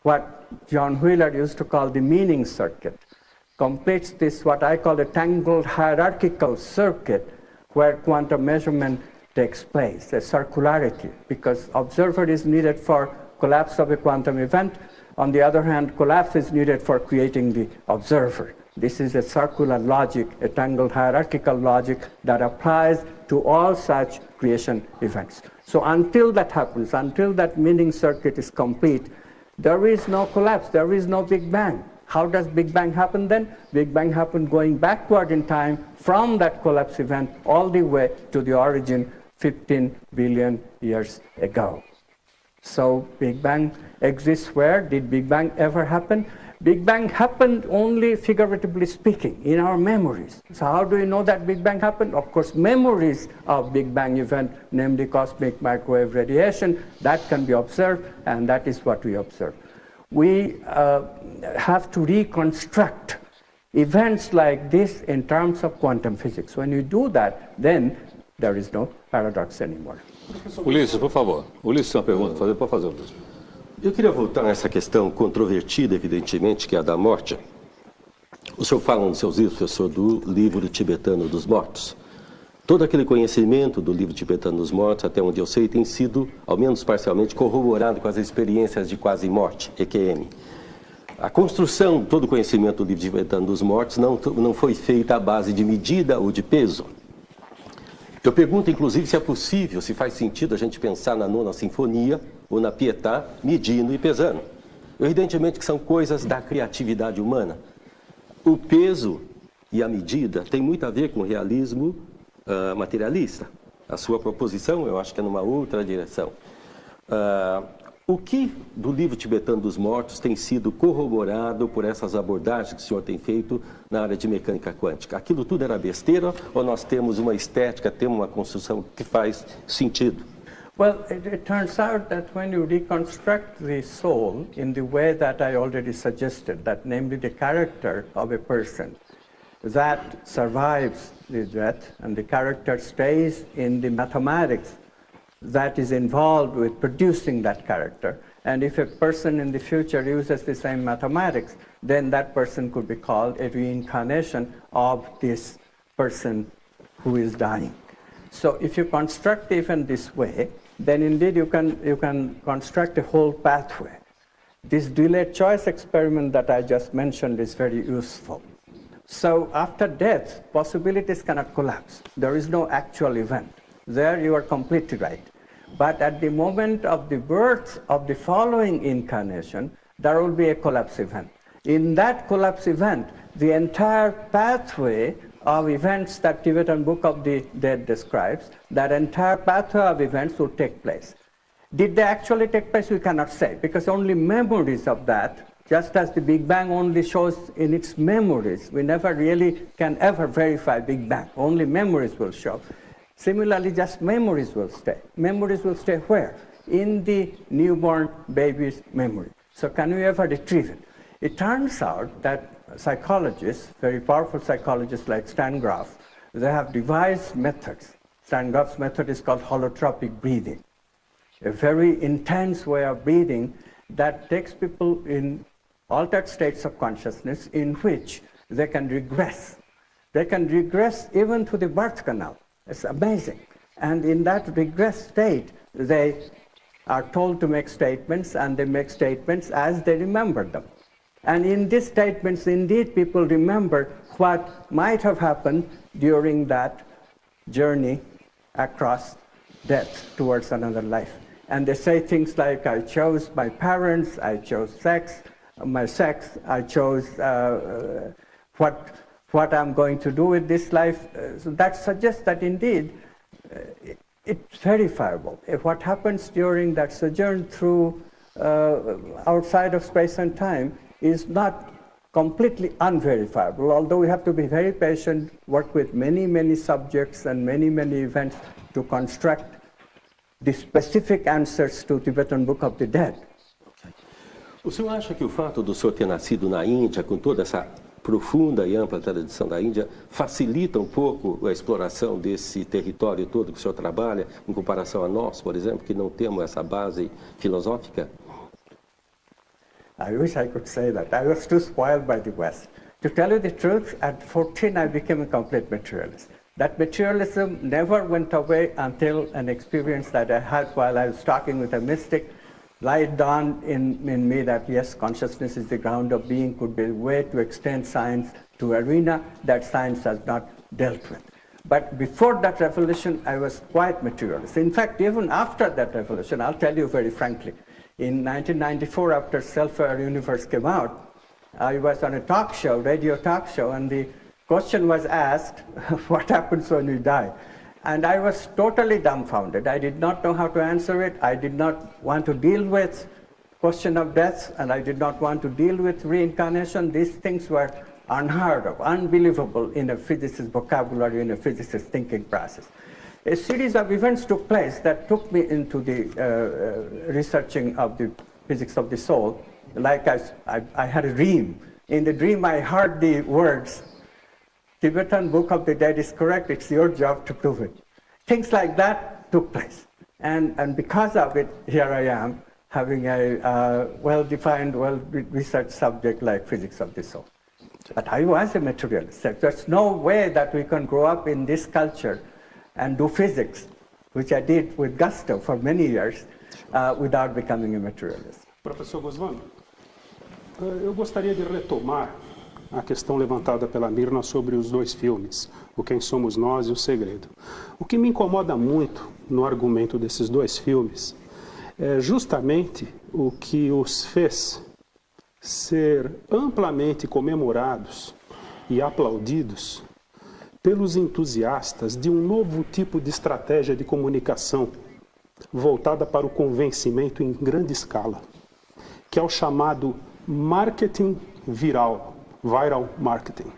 what John Wheeler used to call the meaning circuit, completes this what I call a tangled hierarchical circuit where quantum measurement takes place, a circularity, because observer is needed for collapse of a quantum event. On the other hand, collapse is needed for creating the observer. This is a circular logic, a tangled hierarchical logic that applies to all such creation events. So until that happens, until that meaning circuit is complete, there is no collapse, there is no Big Bang. How does Big Bang happen then? Big Bang happened going backward in time from that collapse event all the way to the origin 15 billion years ago. So Big Bang exists where? Did Big Bang ever happen? Big Bang happened only figuratively speaking in our memories. So how do we know that Big Bang happened? Of course, memories of Big Bang event, namely cosmic microwave radiation, that can be observed, and that is what we observe. We have to reconstruct events like this in terms of quantum physics. When you do that, then there is no paradox anymore. Ulisses, por favor. Ulisses tem uma pergunta a fazer, pode fazer, Ulisses. Eu queria voltar nessa questão controvertida, evidentemente, que é a da morte. O senhor fala nos seus livros, professor, do livro tibetano dos mortos. Todo aquele conhecimento do livro tibetano dos mortos, até onde eu sei, tem sido, ao menos parcialmente, corroborado com as experiências de quase-morte, EQM. A construção, todo o conhecimento do livro tibetano dos mortos não foi feita à base de medida ou de peso. Eu pergunto, inclusive, se é possível, se faz sentido a gente pensar na Nona Sinfonia ou na Pietà, medindo e pesando. Evidentemente que são coisas da criatividade humana. O peso e a medida tem muito a ver com o realismo materialista. A sua proposição, eu acho que é numa outra direção. O que do livro tibetano dos mortos tem sido corroborado por essas abordagens que o senhor tem feito na área de mecânica quântica? Aquilo tudo era besteira ou nós temos uma estética, temos uma construção que faz sentido? Well, it turns out that when you reconstruct the soul in the way that I already suggested, that namely the character of a person that survives the death and the character stays in the mathematics that is involved with producing that character. And if a person in the future uses the same mathematics, then that person could be called a reincarnation of this person who is dying. So if you construct the event this way, then indeed you can construct a whole pathway. This delayed choice experiment that I just mentioned is very useful. So after death, possibilities cannot collapse. There is no actual event. There you are completely right. But at the moment of the birth of the following incarnation, there will be a collapse event. In that collapse event, the entire pathway of events that Tibetan Book of the Dead describes, that entire pathway of events will take place. Did they actually take place? We cannot say, because only memories of that, just as the Big Bang only shows in its memories, we never really can ever verify Big Bang. Only memories will show. Similarly, just memories will stay. Memories will stay where? In the newborn baby's memory. So can we ever retrieve it? It turns out that psychologists, very powerful psychologists like Stan Grof, they have devised methods. Stan Grof's method is called holotropic breathing, a very intense way of breathing that takes people in altered states of consciousness in which they can regress. They can regress even to the birth canal. It's amazing. And in that regress state, they are told to make statements, and they make statements as they remember them. And in these statements, indeed, people remember what might have happened during that journey across death towards another life. And they say things like, I chose my parents, I chose my sex, I chose what I'm going to do with this life. So that suggests that indeed it's verifiable. If what happens during that sojourn through outside of space and time is not completely unverifiable, although we have to be very patient, work with many, many subjects and many, many events to construct the specific answers to Tibetan Book of the Dead. O senhor acha que o fato do senhor ter nascido na Índia, com toda essa profunda e ampla tradição da Índia, facilita um pouco a exploração desse território todo que o senhor trabalha, em comparação a nós, por exemplo, que não temos essa base filosófica? I wish I could say that. I was too spoiled by the West. To tell you the truth, at 14 I became a complete materialist. That materialism never went away until an experience that I had while I was talking with a mystic light dawned in me that yes, consciousness is the ground of being, could be a way to extend science to arena that science has not dealt with. But before that revelation, I was quite materialist. In fact, even after that revelation, I'll tell you very frankly, in 1994, after Self-Aware Universe came out, I was on a talk show, radio talk show, and the question was asked, what happens when we die? And I was totally dumbfounded. I did not know how to answer it. I did not want to deal with question of death, and I did not want to deal with reincarnation. These things were unheard of, unbelievable in a physicist's vocabulary, in a physicist's thinking process. A series of events took place that took me into the researching of the physics of the soul. Like I had a dream. In the dream, I heard the words, Tibetan Book of the Dead is correct, it's your job to prove it. Things like that took place. And because of it, here I am, having a well-defined, well-researched subject like physics of the soul. But I was a materialist. There's no way that we can grow up in this culture and do physics, which I did with gusto for many years, without becoming a materialist. Professor Goswami, eu gostaria de retomar a questão levantada pela Mirna sobre os dois filmes, O Quem Somos Nós e O Segredo. O que me incomoda muito no argumento desses dois filmes é justamente o que os fez ser amplamente comemorados e aplaudidos pelos entusiastas de um novo tipo de estratégia de comunicação voltada para o convencimento em grande escala, que é o chamado marketing viral marketing,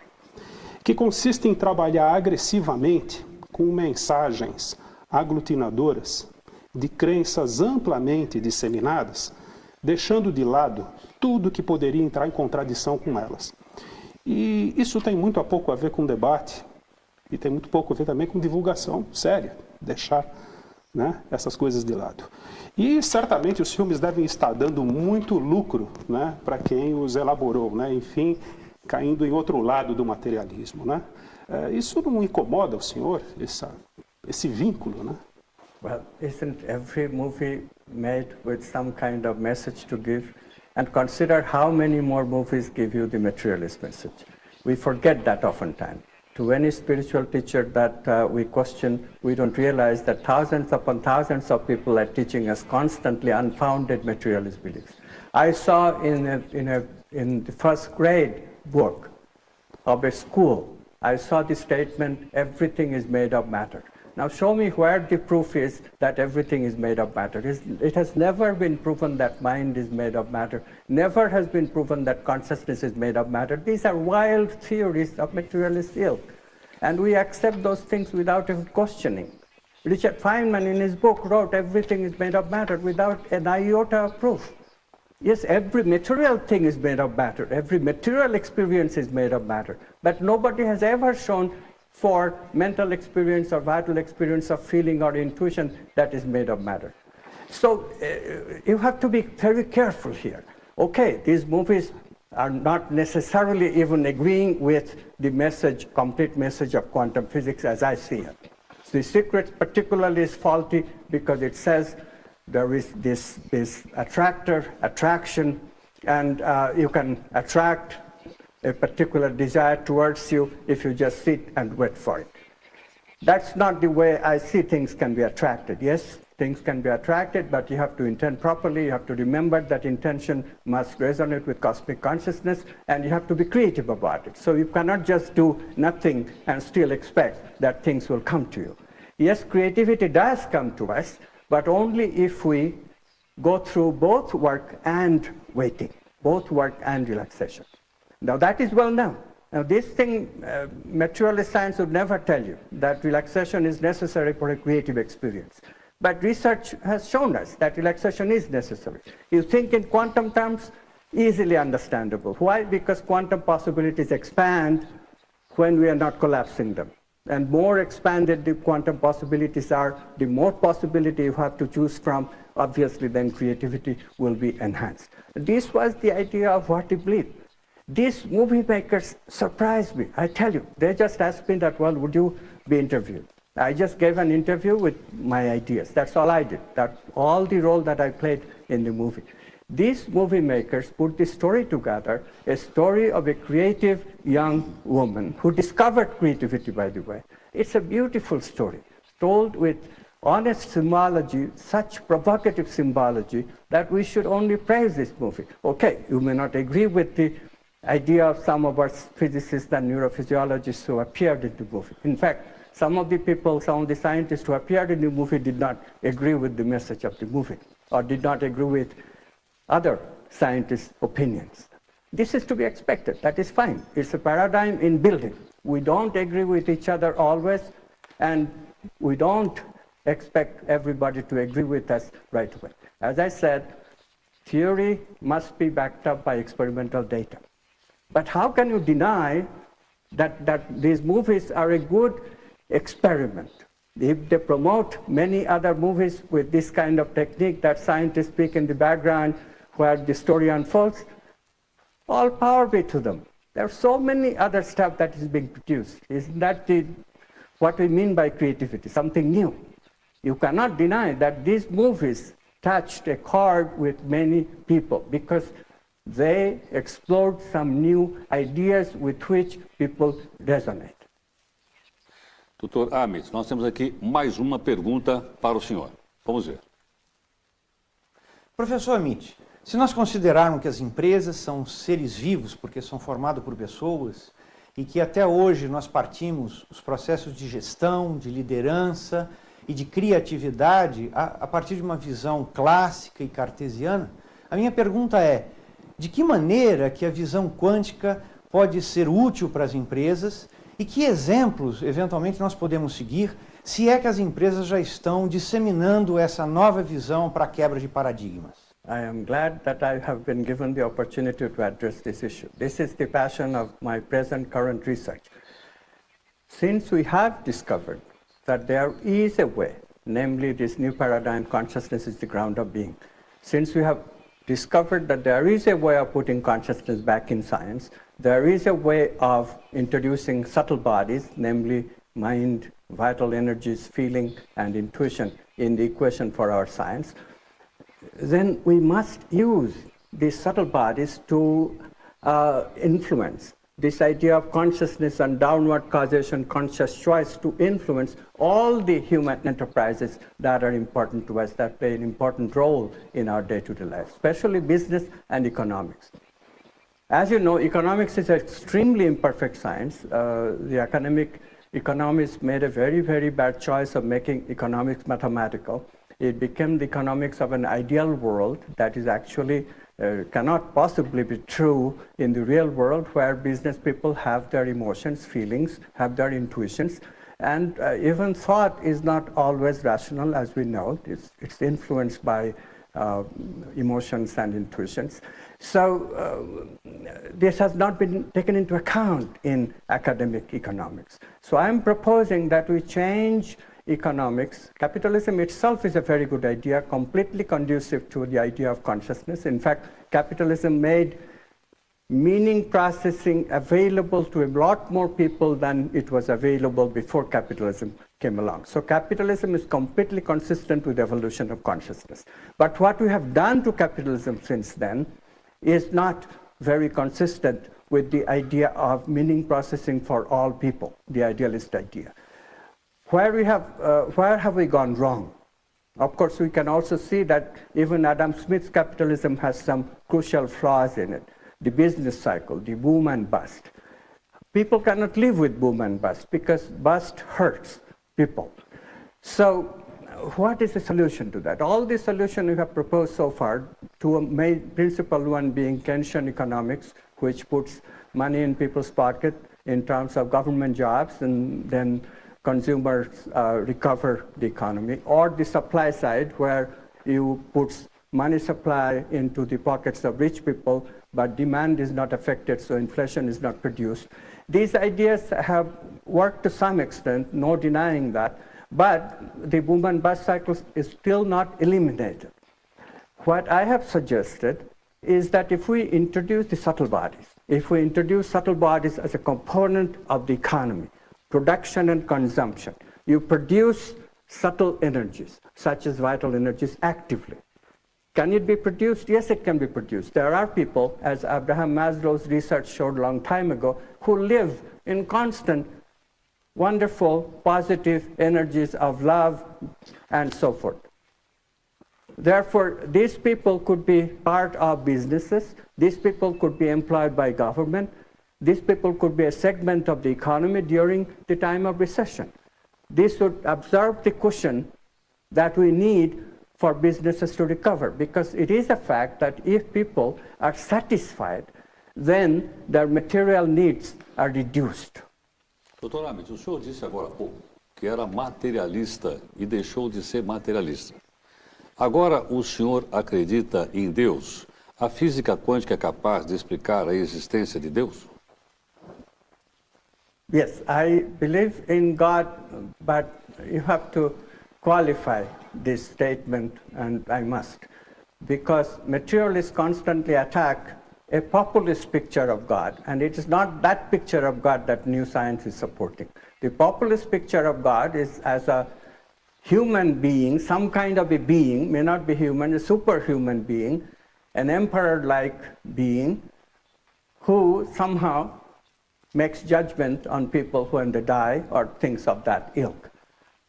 que consiste em trabalhar agressivamente com mensagens aglutinadoras de crenças amplamente disseminadas, deixando de lado tudo que poderia entrar em contradição com elas. E isso tem muito pouco a ver com debate e tem muito pouco a ver também com divulgação séria, deixar, né, essas coisas de lado. E certamente os filmes devem estar dando muito lucro, né, para quem os elaborou, né, enfim, caindo em outro lado do materialismo, né? Isso não incomoda o senhor, esse vínculo, né? Well, isn't every movie made with some kind of message to give? And consider how many more movies give you the materialist message. We forget that oftentimes. To any spiritual teacher that we question, we don't realize that thousands upon thousands of people are teaching us constantly unfounded materialist beliefs. I saw in the first grade book of a school, I saw the statement, everything is made of matter. Now show me where the proof is that everything is made of matter. It has never been proven that mind is made of matter. Never has been proven that consciousness is made of matter. These are wild theories of materialist ilk. And we accept those things without even questioning. Richard Feynman in his book wrote everything is made of matter without an iota of proof. Yes, every material thing is made of matter. Every material experience is made of matter. But nobody has ever shown for mental experience or vital experience of feeling or intuition that is made of matter. So you have to be very careful here. Okay, these movies are not necessarily even agreeing with the message, complete message of quantum physics as I see it. The Secret particularly is faulty because it says there is this attraction, and you can attract a particular desire towards you if you just sit and wait for it. That's not the way I see things can be attracted. Yes, things can be attracted, but you have to intend properly. You have to remember that intention must resonate with cosmic consciousness, and you have to be creative about it. So you cannot just do nothing and still expect that things will come to you. Yes, creativity does come to us, but only if we go through both work and waiting, both work and relaxation. Now that is well known. Now this thing, materialist science would never tell you that relaxation is necessary for a creative experience. But research has shown us that relaxation is necessary. You think in quantum terms, easily understandable. Why? Because quantum possibilities expand when we are not collapsing them. And more expanded the quantum possibilities are, the more possibility you have to choose from, obviously then creativity will be enhanced. This was the idea of What If Bleep. These movie makers surprised me, I tell you. They just asked me that, well, would you be interviewed? I just gave an interview with my ideas. That's all I did. That's all the role that I played in the movie. These movie makers put this story together, a story of a creative young woman who discovered creativity, by the way. It's a beautiful story, told with honest symbology, such provocative symbology, that we should only praise this movie. Okay, you may not agree with the idea of some of our physicists and neurophysiologists who appeared in the movie. In fact, some of the people, some of the scientists who appeared in the movie did not agree with the message of the movie, or did not agree with other scientists' opinions. This is to be expected. That is fine. It's a paradigm in building. We don't agree with each other always, and we don't expect everybody to agree with us right away. As I said, theory must be backed up by experimental data. But how can you deny that these movies are a good experiment? If they promote many other movies with this kind of technique that scientists speak in the background where the story unfolds, all power be to them. There are so many other stuff that is being produced. Isn't that what we mean by creativity, something new? You cannot deny that these movies touched a chord with many people because they explored some new ideas with which people resonate. Dr. Amit, nós temos aqui mais uma pergunta para o senhor. Vamos ver. Professor Amit, se nós considerarmos que as empresas são seres vivos, porque são formados por pessoas, e que até hoje nós partimos os processos de gestão, de liderança e de criatividade a partir de uma visão clássica e cartesiana, a minha pergunta é, de que maneira que a visão quântica pode ser útil para as empresas e que exemplos, eventualmente, nós podemos seguir, se é que as empresas já estão disseminando essa nova visão para a quebra de paradigmas? I am glad that I have been given the opportunity to address this issue. This is the passion of my present current research. Since we have discovered that there is a way, namely this new paradigm, consciousness is the ground of being. Since we have discovered that there is a way of putting consciousness back in science, there is a way of introducing subtle bodies, namely mind, vital energies, feeling, and intuition in the equation for our science, then we must use these subtle bodies to influence this idea of consciousness and downward causation, conscious choice to influence all the human enterprises that are important to us, that play an important role in our day-to-day life, especially business and economics. As you know, economics is an extremely imperfect science. The economists made a very, very bad choice of making economics mathematical. It became the economics of an ideal world that is actually cannot possibly be true in the real world, where business people have their emotions, feelings, have their intuitions, and even thought is not always rational, as we know. It's influenced by emotions and intuitions. So this has not been taken into account in academic economics. So I'm proposing that we change economics. Capitalism itself is a very good idea, completely conducive to the idea of consciousness. In fact, capitalism made meaning processing available to a lot more people than it was available before capitalism came along. So capitalism is completely consistent with the evolution of consciousness. But what we have done to capitalism since then is not very consistent with the idea of meaning processing for all people, the idealist idea. Where have we gone wrong? Of course, we can also see that even Adam Smith's capitalism has some crucial flaws in it. The business cycle, the boom and bust. People cannot live with boom and bust because bust hurts people. So what is the solution to that? All the solutions we have proposed so far, to a main principal one being Keynesian economics, which puts money in people's pocket in terms of government jobs and then consumers recover the economy, or the supply side where you put money supply into the pockets of rich people, but demand is not affected, so inflation is not produced. These ideas have worked to some extent, no denying that, but the boom and bust cycle is still not eliminated. What I have suggested is that if we introduce the subtle bodies, if we introduce subtle bodies as a component of the economy, production and consumption, you produce subtle energies, such as vital energies, actively. Can it be produced? Yes, it can be produced. There are people, as Abraham Maslow's research showed a long time ago, who live in constant, wonderful, positive energies of love and so forth. Therefore, these people could be part of businesses. These people could be employed by government. These people could be a segment of the economy during the time of recession. This would absorb the cushion that we need for businesses to recover, because it is a fact that if people are satisfied, then their material needs are reduced. Doutor Amit, o senhor disse agora há pouco que era materialista e deixou de ser materialista. Agora o senhor acredita em Deus? A física quântica é capaz de explicar a existência de Deus? Yes, I believe in God, but you have to qualify this statement, and I must, because materialists constantly attack a populist picture of God, and it is not that picture of God that new science is supporting. The populist picture of God is as a human being, some kind of a being, may not be human, a superhuman being, an emperor-like being, who somehow makes judgment on people when they die, or things of that ilk.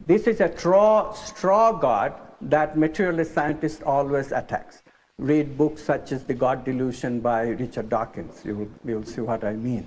This is a straw God that materialist scientists always attacks. Read books such as The God Delusion by Richard Dawkins. You'll see what I mean.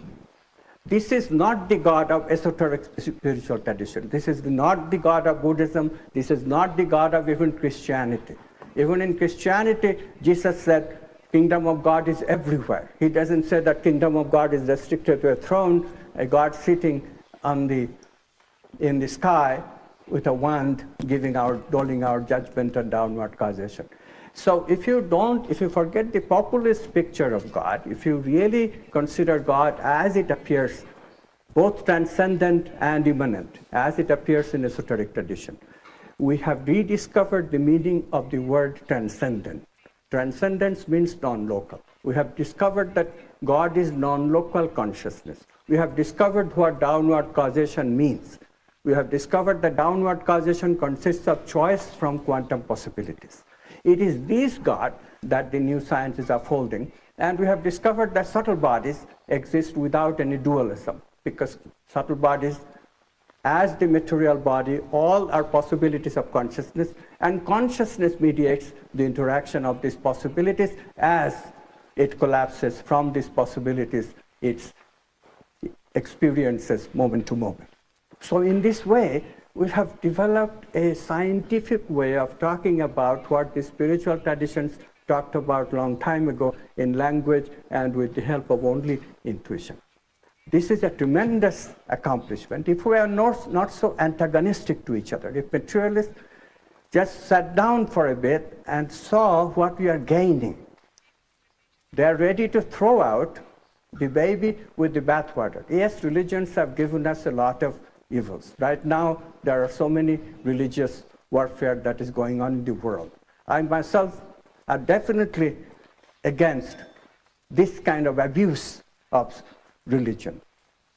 This is not the God of esoteric spiritual tradition. This is not the God of Buddhism. This is not the God of even Christianity. Even in Christianity, Jesus said, Kingdom of God is everywhere. He doesn't say that Kingdom of God is restricted to a throne, a God sitting in the sky with a wand, doling our judgment and downward causation. So if you forget the populist picture of God, if you really consider God as it appears, both transcendent and immanent, as it appears in esoteric tradition, we have rediscovered the meaning of the word transcendent. Transcendence means non-local. We have discovered that God is non-local consciousness. We have discovered what downward causation means. We have discovered that downward causation consists of choice from quantum possibilities. It is this God that the new science is upholding, and we have discovered that subtle bodies exist without any dualism, because subtle bodies, as the material body, all are possibilities of consciousness, and consciousness mediates the interaction of these possibilities. As it collapses from these possibilities, it experiences moment to moment. So in this way, we have developed a scientific way of talking about what the spiritual traditions talked about a long time ago in language and with the help of only intuition. This is a tremendous accomplishment. If we are not so antagonistic to each other, if materialists just sat down for a bit and saw what we are gaining, they are ready to throw out the baby with the bathwater. Yes, religions have given us a lot of evils. Right now, there are so many religious warfare that is going on in the world. I myself am definitely against this kind of abuse of religion.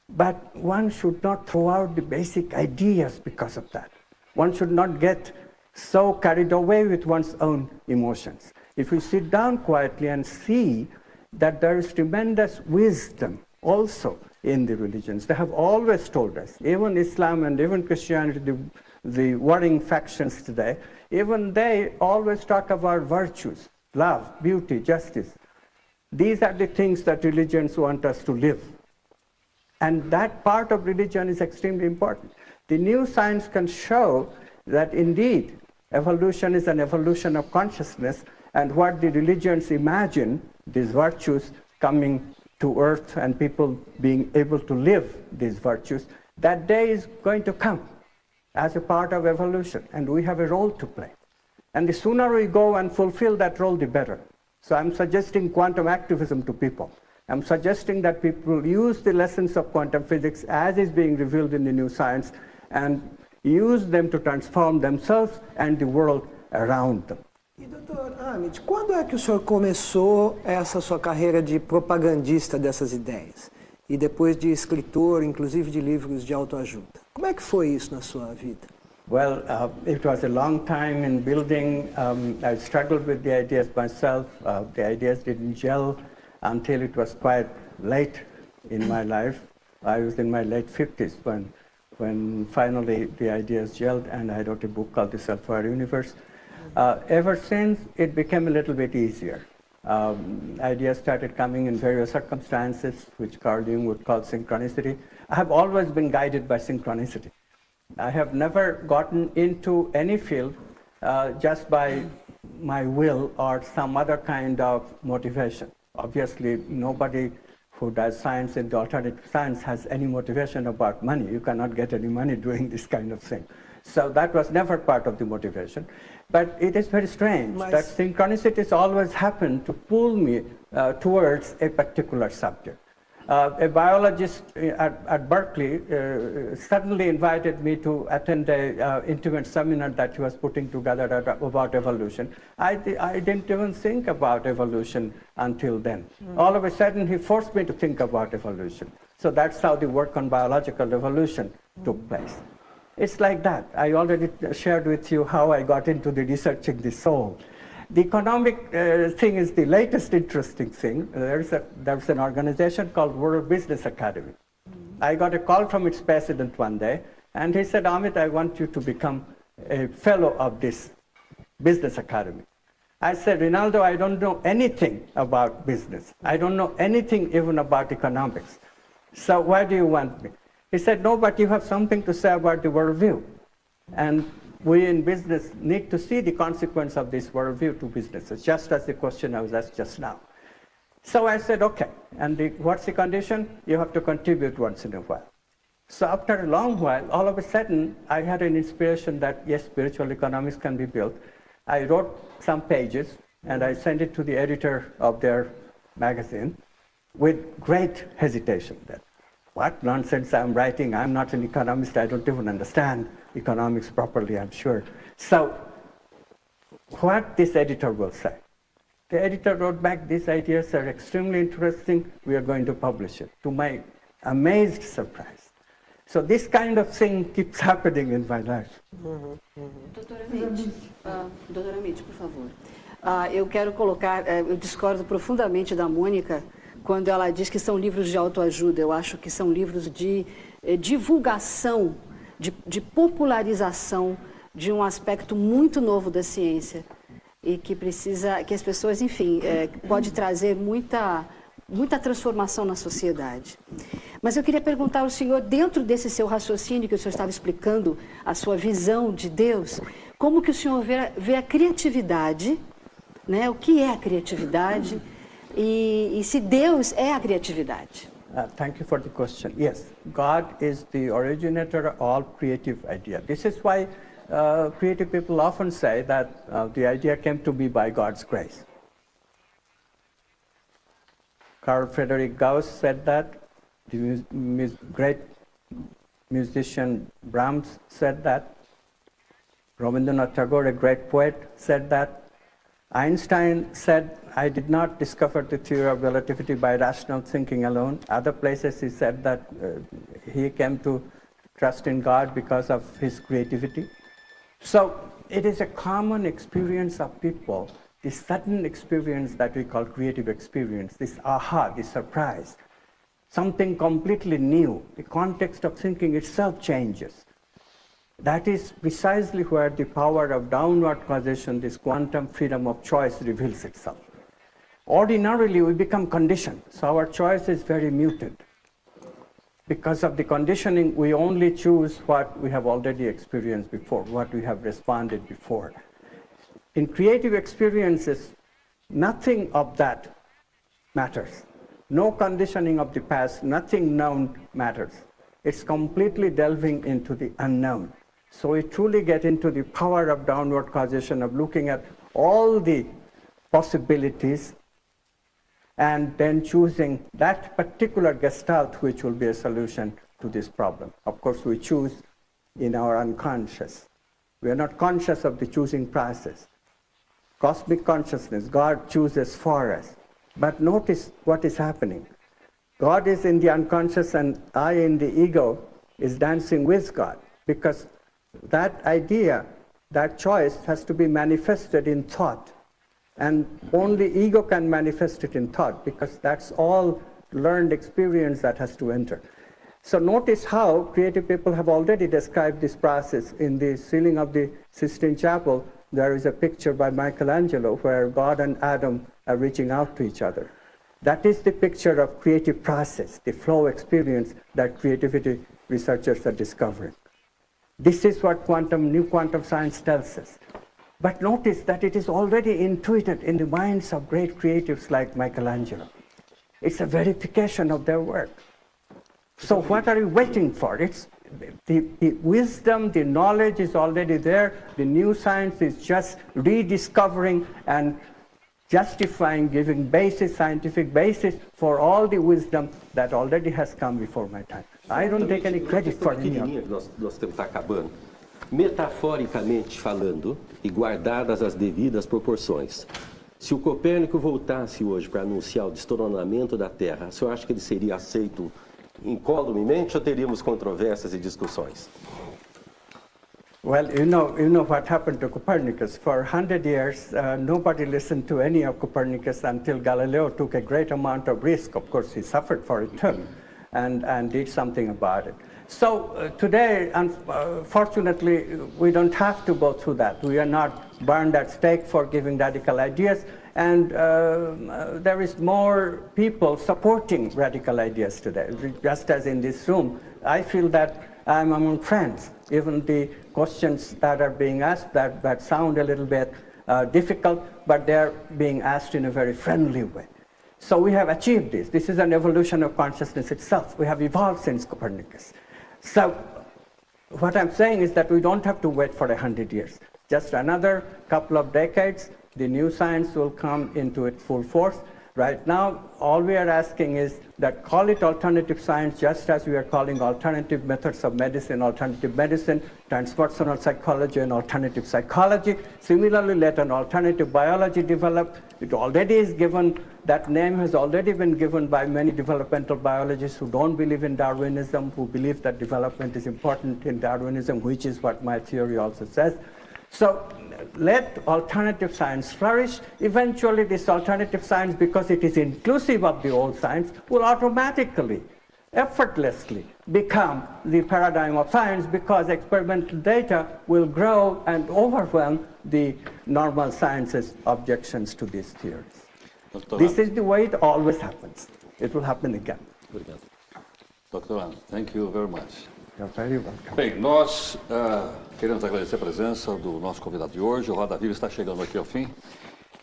But one should not throw out the basic ideas because of that. One should not get so carried away with one's own emotions. If we sit down quietly and see that there is tremendous wisdom also in the religions. They have always told us, even Islam and even Christianity, the warring factions today, even they always talk about virtues, love, beauty, justice. These are the things that religions want us to live. And that part of religion is extremely important. The new science can show that indeed evolution is an evolution of consciousness, and what the religions imagine, these virtues coming to earth and people being able to live these virtues, that day is going to come. as a part of evolution, and we have a role to play. And the sooner we go and fulfill that role, the better. So I'm suggesting quantum activism to people. I'm suggesting that people use the lessons of quantum physics as is being revealed in the new science and use them to transform themselves and the world around them. E, doutor Amit, quando é que o senhor começou essa sua carreira de propagandista dessas ideias? E depois de escritor, inclusive de livros de autoajuda. Como é que foi isso na sua vida? Well, it was a long time in building. I struggled with the ideas myself. The ideas didn't gel until it was quite late in my life. I was in my late 50s when finally the ideas gelled, and I wrote a book called The Self-Aware Universe. Ever since, it became a little bit easier. Ideas started coming in various circumstances, which Carl Jung would call synchronicity. I have always been guided by synchronicity. I have never gotten into any field just by my will or some other kind of motivation. Obviously, nobody who does science in the alternative science has any motivation about money. You cannot get any money doing this kind of thing. So that was never part of the motivation. But it is very strange that synchronicities always happen to pull me towards a particular subject. A biologist at Berkeley suddenly invited me to attend an intimate seminar that he was putting together about evolution. I didn't even think about evolution until then. All of a sudden, he forced me to think about evolution. So that's how the work on biological evolution took place. It's like that. I already shared with you how I got into the researching the soul. The economic thing is the latest interesting thing. There's an organization called World Business Academy. I got a call from its president one day, and he said, Amit, I want you to become a fellow of this business academy. I said, Rinaldo, I don't know anything about business. I don't know anything even about economics. So why do you want me? He said, no, but you have something to say about the worldview. And we in business need to see the consequence of this worldview to businesses, just as the question I was asked just now. So I said, okay, and what's the condition? You have to contribute once in a while. So after a long while, all of a sudden, I had an inspiration that, yes, spiritual economics can be built. I wrote some pages, and I sent it to the editor of their magazine with great hesitation. That, what nonsense I'm writing? I'm not an economist. I don't even understand economics properly, I'm sure. So what this editor will say? The editor wrote back, these ideas are extremely interesting. We are going to publish it, to my amazed surprise. So this kind of thing keeps happening in my life. Doutora Amit, por favor. Eu quero colocar, eu discordo profundamente da Mônica quando ela diz que são livros de autoajuda. Eu acho que são livros de divulgação, de popularização de um aspecto muito novo da ciência e que precisa, que as pessoas, enfim, pode trazer muita transformação na sociedade. Mas eu queria perguntar ao senhor, dentro desse seu raciocínio que o senhor estava explicando, a sua visão de Deus, como que o senhor vê a criatividade, né? O que é a criatividade e se Deus é a criatividade? Thank you for the question. Yes, God is the originator of all creative ideas. This is why creative people often say that the idea came to be by God's grace. Carl Friedrich Gauss said that. The great musician Brahms said that. Rabindranath Tagore, a great poet, said that. Einstein said, I did not discover the theory of relativity by rational thinking alone. Other places he said that he came to trust in God because of his creativity. So it is a common experience of people, this sudden experience that we call creative experience, this aha, this surprise, something completely new. The context of thinking itself changes. That is precisely where the power of downward causation, this quantum freedom of choice, reveals itself. Ordinarily, we become conditioned, so our choice is very muted. Because of the conditioning, we only choose what we have already experienced before, what we have responded before. In creative experiences, nothing of that matters. No conditioning of the past, nothing known matters. It's completely delving into the unknown. So we truly get into the power of downward causation, of looking at all the possibilities and then choosing that particular gestalt which will be a solution to this problem. Of course, we choose in our unconscious. We are not conscious of the choosing process. Cosmic consciousness, God chooses for us. But notice what is happening. God is in the unconscious and I in the ego is dancing with God, because that idea, that choice has to be manifested in thought. And only ego can manifest it in thought, because that's all learned experience that has to enter. So notice how creative people have already described this process. In the ceiling of the Sistine Chapel, there is a picture by Michelangelo where God and Adam are reaching out to each other. That is the picture of creative process, the flow experience that creativity researchers are discovering. This is what new quantum science tells us. But notice that it is already intuited in the minds of great creatives like Michelangelo. It's a verification of their work. So what are you waiting for? It's the wisdom, the knowledge is already there. The new science is just rediscovering and justifying, giving scientific basis for all the wisdom that already has come before my time. I don't take any credit for any of it. Nós temos que estar acabando. Metaforicamente falando, e guardadas as devidas proporções, se o Copérnico voltasse hoje para anunciar o destroçamento da Terra, o senhor acha que ele seria aceito incolumemente ou teríamos controvérsias e discussões? Well, you know what happened to Copernicus. For 100 years, nobody listened to any of Copernicus until Galileo took a great amount of risk. Of course, he suffered for it too, and did something about it. So today, unfortunately, we don't have to go through that. We are not burned at stake for giving radical ideas, and there is more people supporting radical ideas today. Just as in this room, I feel that I'm among friends. Even the questions that are being asked that sound a little bit difficult, but they're being asked in a very friendly way. So we have achieved this. This is an evolution of consciousness itself. We have evolved since Copernicus. So what I'm saying is that we don't have to wait for 100 years. Just another couple of decades, the new science will come into its full force. Right now, all we are asking is that call it alternative science, just as we are calling alternative methods of medicine, transpersonal psychology, and alternative psychology. Similarly, let an alternative biology develop. It already is given, that name has already been given by many developmental biologists who don't believe in Darwinism, who believe that development is important in Darwinism, which is what my theory also says. So let alternative science flourish. Eventually, this alternative science, because it is inclusive of the old science, will automatically, effortlessly become the paradigm of science, because experimental data will grow and overwhelm the normal science's objections to these theories. This is the way it always happens. It will happen again. Dr. Ann, thank you very much. You're very welcome. Bem, nós queremos agradecer a presença do nosso convidado de hoje. O Roda Viva está chegando aqui ao fim.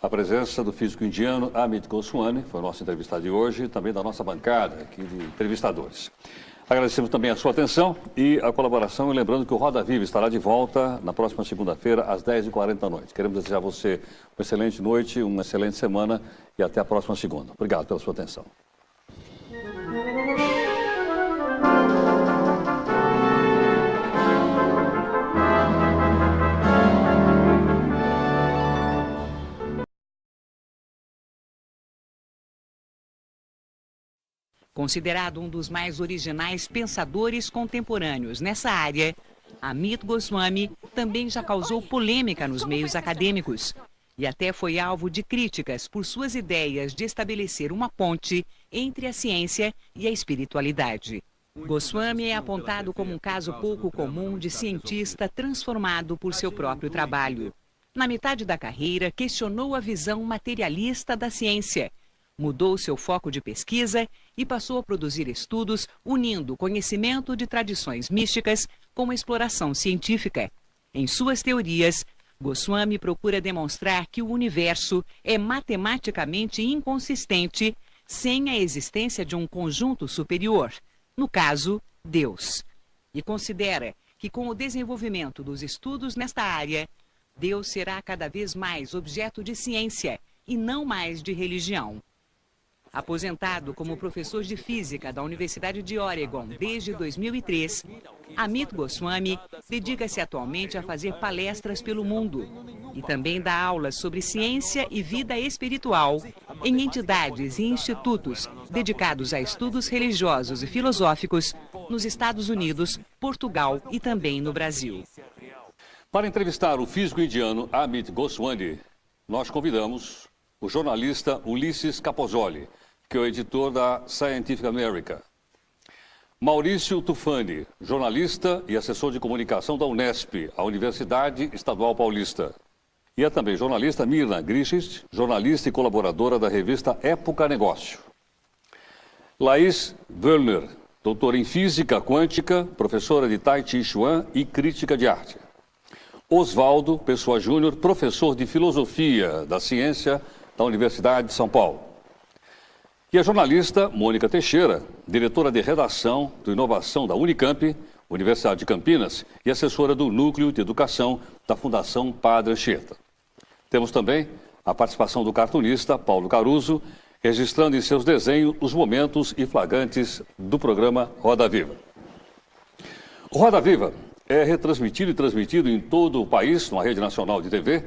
A presença do físico indiano Amit Goswami, foi o nosso entrevistado de hoje, e também da nossa bancada aqui de entrevistadores. Agradecemos também a sua atenção e a colaboração, e lembrando que o Roda Viva estará de volta na próxima segunda-feira, às 10h40 da noite. Queremos desejar a você uma excelente noite, uma excelente semana e até a próxima segunda. Obrigado pela sua atenção. Considerado um dos mais originais pensadores contemporâneos nessa área, Amit Goswami também já causou polêmica nos meios acadêmicos e até foi alvo de críticas por suas ideias de estabelecer uma ponte entre a ciência e a espiritualidade. Goswami é apontado como um caso pouco comum de cientista transformado por seu próprio trabalho. Na metade da carreira, questionou a visão materialista da ciência, mudou seu foco de pesquisa e passou a produzir estudos unindo o conhecimento de tradições místicas com a exploração científica. Em suas teorias, Goswami procura demonstrar que o universo é matematicamente inconsistente sem a existência de um conjunto superior, no caso, Deus. E considera que com o desenvolvimento dos estudos nesta área, Deus será cada vez mais objeto de ciência e não mais de religião. Aposentado como professor de física da Universidade de Oregon desde 2003, Amit Goswami dedica-se atualmente a fazer palestras pelo mundo e também dá aulas sobre ciência e vida espiritual em entidades e institutos dedicados a estudos religiosos e filosóficos nos Estados Unidos, Portugal e também no Brasil. Para entrevistar o físico indiano Amit Goswami, nós convidamos o jornalista Ulisses Capozoli, que é o editor da Scientific American. Maurício Tufani, jornalista e assessor de comunicação da Unesp, a Universidade Estadual Paulista. E é também jornalista Mirna Grichis, jornalista e colaboradora da revista Época Negócio. Laís Wöllner, doutora em Física Quântica, professora de Tai Chi Chuan e crítica de arte. Oswaldo Pessoa Júnior, professor de Filosofia da Ciência da Universidade de São Paulo. E a jornalista Mônica Teixeira, diretora de redação do Inovação da Unicamp, Universidade de Campinas, e assessora do Núcleo de Educação da Fundação Padre Anchieta. Temos também a participação do cartunista Paulo Caruso, registrando em seus desenhos os momentos e flagrantes do programa Roda Viva. O Roda Viva é retransmitido e transmitido em todo o país, numa rede nacional de TV,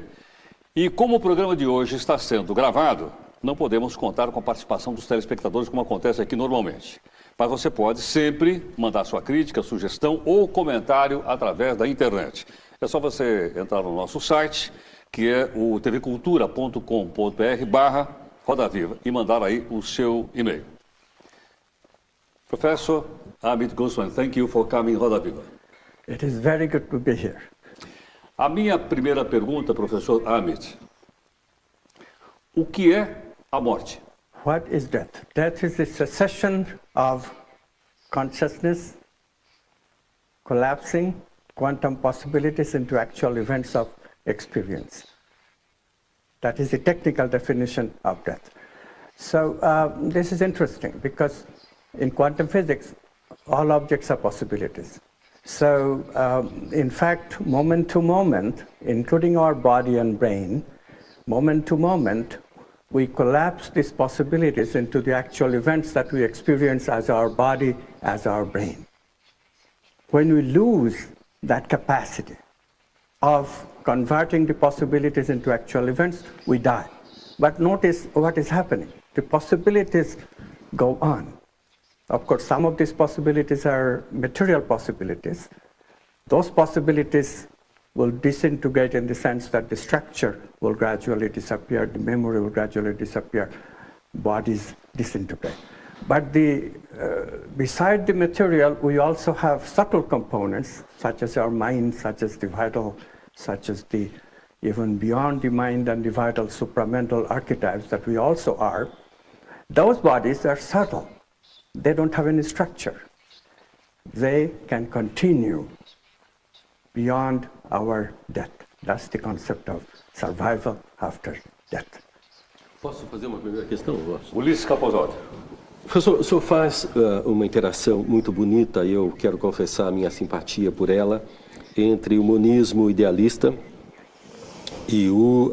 e como o programa de hoje está sendo gravado, não podemos contar com a participação dos telespectadores como acontece aqui normalmente. Mas você pode sempre mandar sua crítica, sugestão ou comentário através da internet. É só você entrar no nosso site, que é o tvcultura.com.br/Roda Viva e mandar aí o seu e-mail. Professor Amit Goswami, thank you for coming Roda Viva. It is very good to be here. A minha primeira pergunta, professor Amit, o que é a morte? What is death? Death is the cessation of consciousness, collapsing quantum possibilities into actual events of experience. That is the technical definition of death. So this is interesting because in quantum physics, all objects are possibilities. So in fact, moment to moment, including our body and brain, moment to moment, we collapse these possibilities into the actual events that we experience as our body, as our brain. When we lose that capacity of converting the possibilities into actual events, we die. But notice what is happening. The possibilities go on. Of course, some of these possibilities are material possibilities. Those possibilities will disintegrate in the sense that the structure will gradually disappear, the memory will gradually disappear, bodies disintegrate. But beside the material, we also have subtle components, such as our mind, such as the vital, such as the even beyond the mind and the vital supramental archetypes that we also are. Those bodies are subtle. They don't have any structure. They can continue beyond our death. That's the concept of survival after death. Posso fazer uma primeira questão? Ulisses Capozoli. Professor, o senhor faz uma interação muito bonita, e eu quero confessar a minha simpatia por ela, entre o monismo idealista e o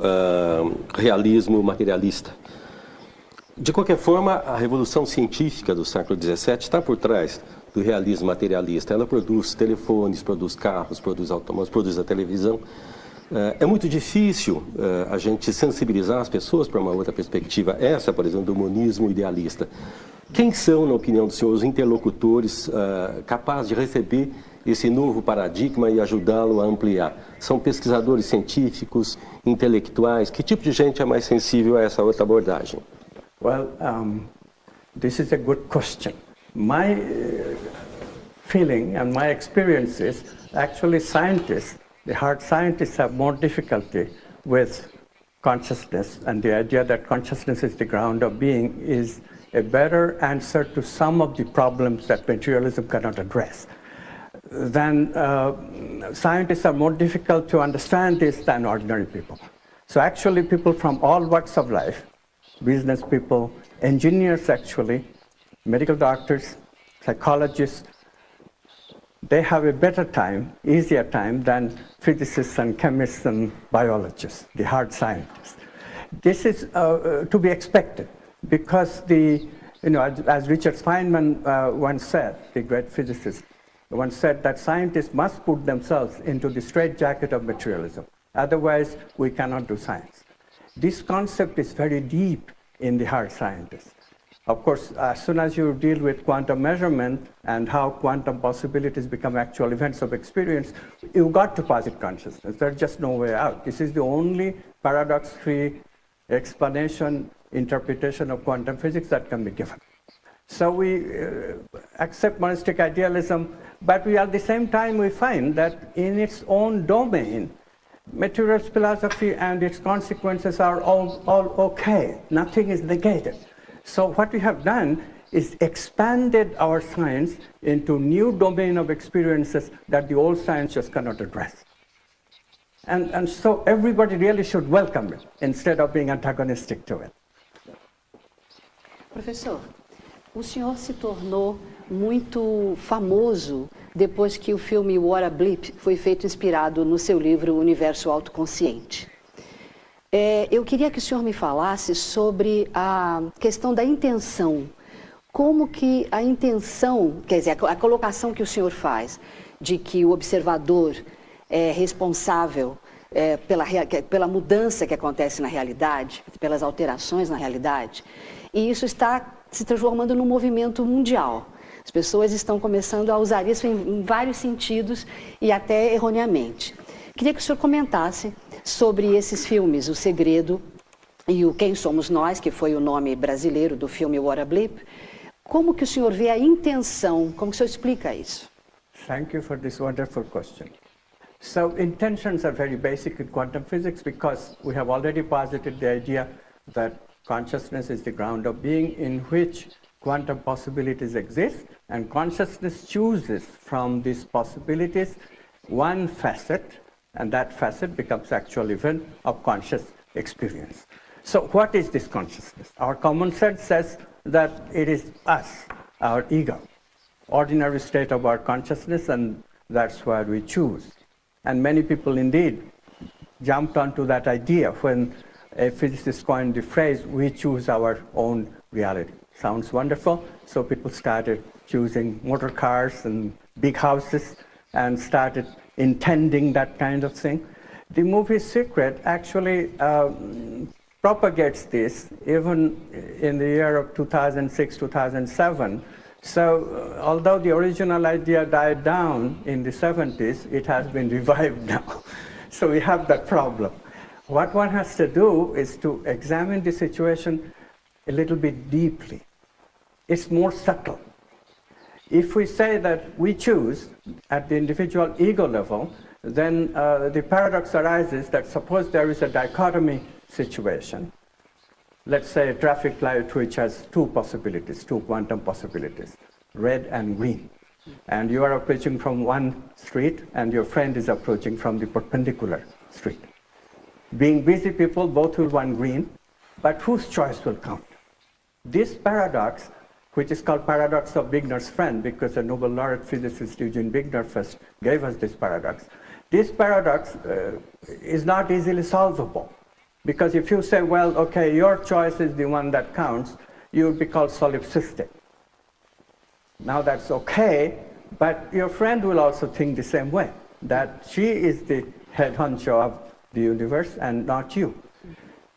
realismo materialista. De qualquer forma, a revolução científica do século XVII está por trás do realismo materialista. Ela produz telefones, produz carros, produz automóveis, produz a televisão. É muito difícil a gente sensibilizar as pessoas para uma outra perspectiva, essa, por exemplo, do monismo idealista. Quem são, na opinião do senhor, os interlocutores capazes de receber esse novo paradigma e ajudá-lo a ampliar? São pesquisadores científicos, intelectuais? Que tipo de gente é mais sensível a essa outra abordagem? Well, this is a good question. My feeling and my experience is actually scientists, the hard scientists have more difficulty with consciousness, and the idea that consciousness is the ground of being is a better answer to some of the problems that materialism cannot address. Then scientists are more difficult to understand this than ordinary people. So actually people from all walks of life, business people, engineers actually, medical doctors, psychologists, they have a better time, easier time than physicists and chemists and biologists, the hard scientists. This is to be expected because as Richard Feynman once said, the great physicist, once said that scientists must put themselves into the straitjacket of materialism. Otherwise, we cannot do science. This concept is very deep in the hard scientists. Of course, as soon as you deal with quantum measurement and how quantum possibilities become actual events of experience, you've got to posit consciousness. There's just no way out. This is the only paradox-free explanation, interpretation of quantum physics that can be given. So we accept monistic idealism, but at the same time we find that in its own domain, materialist philosophy and its consequences are all okay. Nothing is negated. So what we have done is expanded our science into new domain of experiences that the old science just cannot address. And so everybody really should welcome it instead of being antagonistic to it. Professor, o senhor se tornou muito famoso depois que o filme What a Blip foi feito inspirado no seu livro Universo Autoconsciente. Eu queria que o senhor me falasse sobre a questão da intenção. Como que a intenção, quer dizer, a colocação que o senhor faz de que o observador é responsável pela mudança que acontece na realidade, pelas alterações na realidade, e isso está se transformando num movimento mundial. As pessoas estão começando a usar isso em vários sentidos e até erroneamente. Queria que o senhor comentasse sobre esses filmes, O Segredo e o Quem Somos Nós, que foi o nome brasileiro do filme What a Blip. Como que o senhor vê a intenção? Como que o senhor explica isso? Thank you for this wonderful question. So intentions are very basic in quantum physics because we have already posited the idea that consciousness is the ground of being in which quantum possibilities exist, and consciousness chooses from these possibilities one facet, and that facet becomes actual event of conscious experience. So what is this consciousness? Our common sense says that it is us, our ego, ordinary state of our consciousness, and that's where we choose. And many people indeed jumped onto that idea when a physicist coined the phrase, we choose our own reality. Sounds wonderful, so people started choosing motor cars and big houses and started intending that kind of thing. The movie Secret actually propagates this even in the year of 2006, 2007. So although the original idea died down in the 70s, it has been revived now. So we have that problem. What one has to do is to examine the situation a little bit deeply. It's more subtle. If we say that we choose at the individual ego level, then the paradox arises that suppose there is a dichotomy situation. Let's say a traffic light which has two possibilities, two quantum possibilities, red and green. And you are approaching from one street and your friend is approaching from the perpendicular street. Being busy people, both will want green, but whose choice will count? This paradox, which is called paradox of Wigner's friend, because the Nobel laureate physicist Eugene Wigner first gave us this paradox. This paradox is not easily solvable, because if you say, well, okay, your choice is the one that counts, you will be called solipsistic. Now that's okay, but your friend will also think the same way, that she is the head honcho of the universe and not you.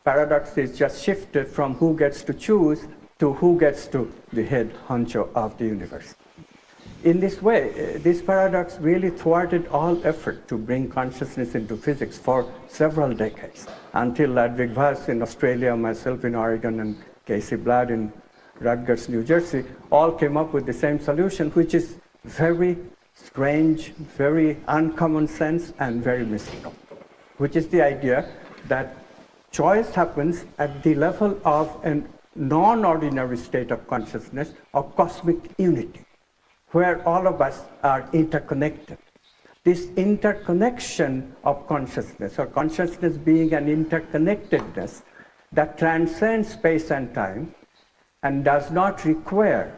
Paradox is just shifted from who gets to choose to who gets to the head honcho of the universe. In this way, this paradox really thwarted all effort to bring consciousness into physics for several decades, until Ludwig Voss in Australia, myself in Oregon, and Casey Blood in Rutgers, New Jersey, all came up with the same solution, which is very strange, very uncommon sense, and very mystical, which is the idea that choice happens at the level of a non-ordinary state of consciousness of cosmic unity, where all of us are interconnected. This interconnection of consciousness, or consciousness being an interconnectedness that transcends space and time and does not require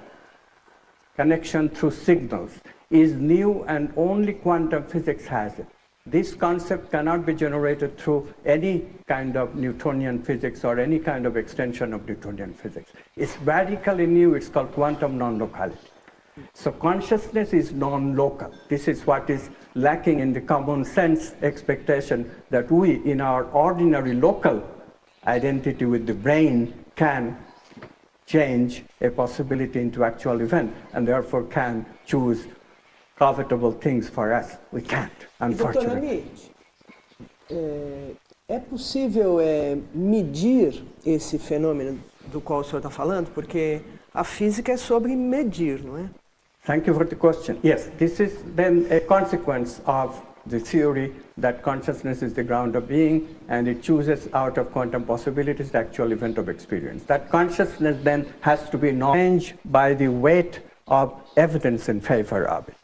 connection through signals, is new and only quantum physics has it. This concept cannot be generated through any kind of Newtonian physics or any kind of extension of Newtonian physics. It's radically new, it's called quantum non-locality. So consciousness is non-local. This is what is lacking in the common sense expectation that we, in our ordinary local identity with the brain, can change a possibility into actual event and therefore can choose profitable things for us. We can't, unfortunately. Doutor, é possível medir esse fenômeno do qual o senhor está falando? Porque a física é sobre medir, não é? Thank you for the question. Yes, this is then a consequence of the theory that consciousness is the ground of being and it chooses out of quantum possibilities the actual event of experience. That consciousness then has to be changed by the weight of evidence in favor of it.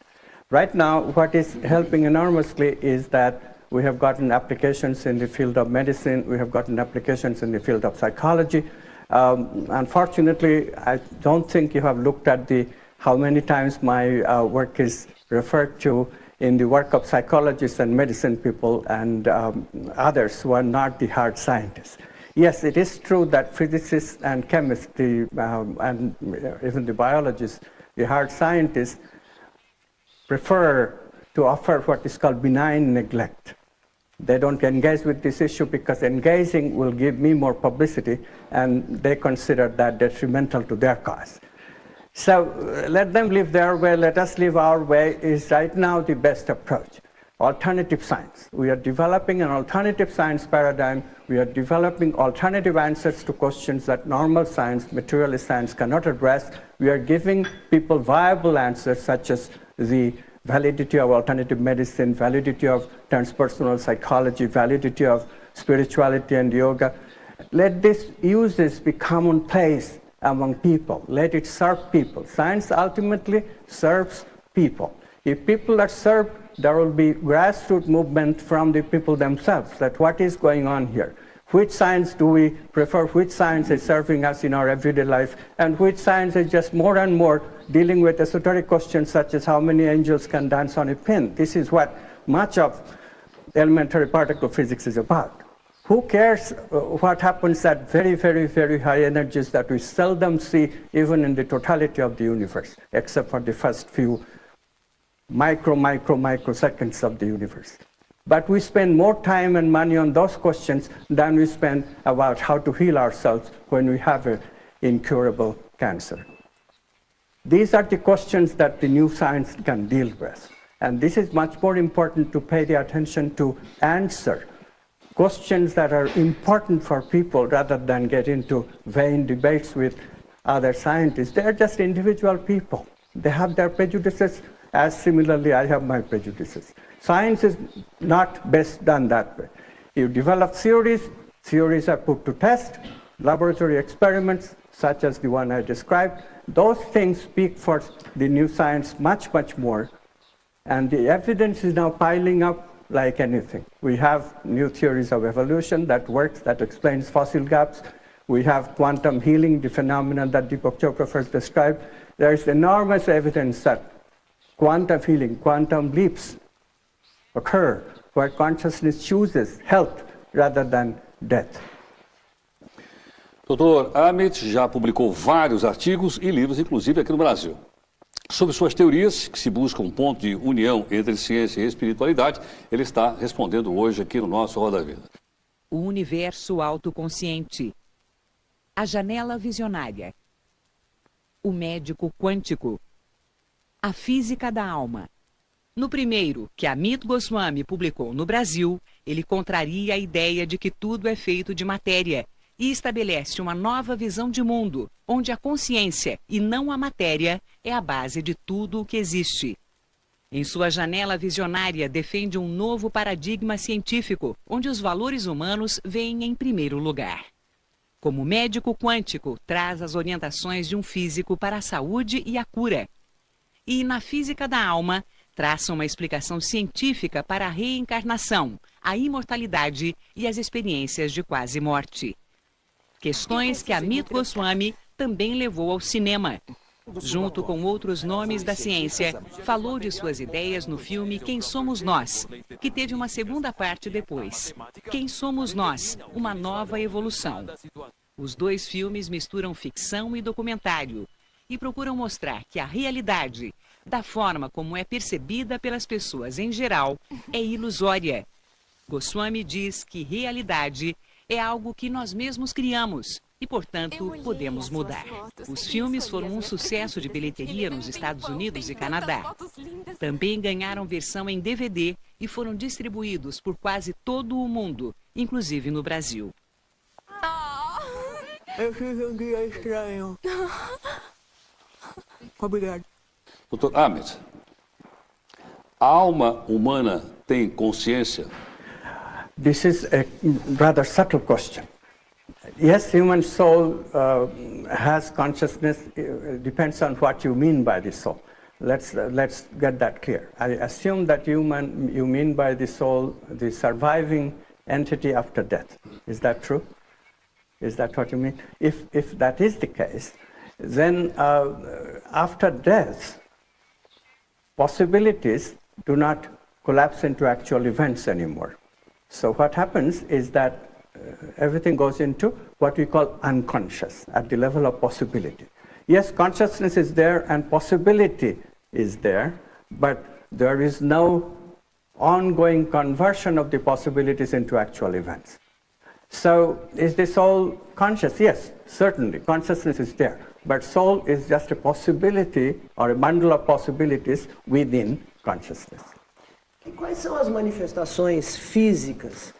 Right now, what is helping enormously is that we have gotten applications in the field of medicine, we have gotten applications in the field of psychology. Unfortunately, I don't think you have looked at how many times my work is referred to in the work of psychologists and medicine people and others who are not the hard scientists. Yes, it is true that physicists and chemists and even the biologists, the hard scientists, prefer to offer what is called benign neglect. They don't engage with this issue because engaging will give me more publicity, and they consider that detrimental to their cause. So let them live their way, let us live our way is right now the best approach. Alternative science. We are developing an alternative science paradigm. We are developing alternative answers to questions that normal science, materialist science cannot address. We are giving people viable answers such as the validity of alternative medicine, validity of transpersonal psychology, validity of spirituality and yoga. Let this uses be commonplace among people. Let it serve people. Science ultimately serves people. If people are served, there will be grassroots movement from the people themselves, that what is going on here? Which science do we prefer? Which science is serving us in our everyday life? And which science is just more and more dealing with esoteric questions such as how many angels can dance on a pin? This is what much of elementary particle physics is about. Who cares what happens at very, very, very high energies that we seldom see even in the totality of the universe, except for the first few microseconds of the universe. But we spend more time and money on those questions than we spend about how to heal ourselves when we have an incurable cancer. These are the questions that the new science can deal with. And this is much more important to pay the attention to answer questions that are important for people rather than get into vain debates with other scientists. They are just individual people. They have their prejudices, as similarly I have my prejudices. Science is not best done that way. You develop theories, theories are put to test, laboratory experiments, such as the one I described, those things speak for the new science much, much more. And the evidence is now piling up like anything. We have new theories of evolution that works, that explains fossil gaps. We have quantum healing, the phenomenon that Deepak Chopra first described. There is enormous evidence that quantum healing, quantum leaps occur where consciousness chooses health rather than death. Dr. Amit já publicou vários artigos e livros, inclusive aqui no Brasil. Sobre suas teorias, que se busca um ponto de união entre ciência e espiritualidade, ele está respondendo hoje aqui no nosso Roda Vida. O universo autoconsciente. A janela visionária. O médico quântico. A física da alma. No primeiro, que Amit Goswami publicou no Brasil, ele contraria a ideia de que tudo é feito de matéria e estabelece uma nova visão de mundo, onde a consciência e não a matéria é a base de tudo o que existe. Em sua janela visionária, defende um novo paradigma científico, onde os valores humanos vêm em primeiro lugar. Como médico quântico, traz as orientações de um físico para a saúde e a cura. E na física da alma, traça uma explicação científica para a reencarnação, a imortalidade e as experiências de quase morte. Questões que Amit Goswami também levou ao cinema. Junto com outros nomes da ciência, falou de suas ideias no filme Quem Somos Nós, que teve uma segunda parte depois. Quem Somos Nós? Uma nova evolução. Os dois filmes misturam ficção e documentário e procuram mostrar que a realidade, da forma como é percebida pelas pessoas em geral, é ilusória. Goswami diz que realidade é algo que nós mesmos criamos e, portanto, podemos mudar. Os filmes foram um sucesso de bilheteria nos Estados Unidos e Canadá. Também ganharam versão em DVD e foram distribuídos por quase todo o mundo, inclusive no Brasil. Eu fiz um dia estranho. Obrigado. Dr. Amit, a alma humana tem consciência? This is a rather subtle question. Yes, human soul has consciousness. Depends on what you mean by the soul. Let's get that clear. I assume that you mean by the soul the surviving entity after death. Is that true? Is that what you mean? If that is the case, then after death, possibilities do not collapse into actual events anymore. So what happens is that everything goes into what we call unconscious, at the level of possibility. Yes, consciousness is there and possibility is there, but there is no ongoing conversion of the possibilities into actual events. So is the soul conscious? Yes, certainly, consciousness is there. But soul is just a possibility or a bundle of possibilities within consciousness. E quais são as manifestações físicas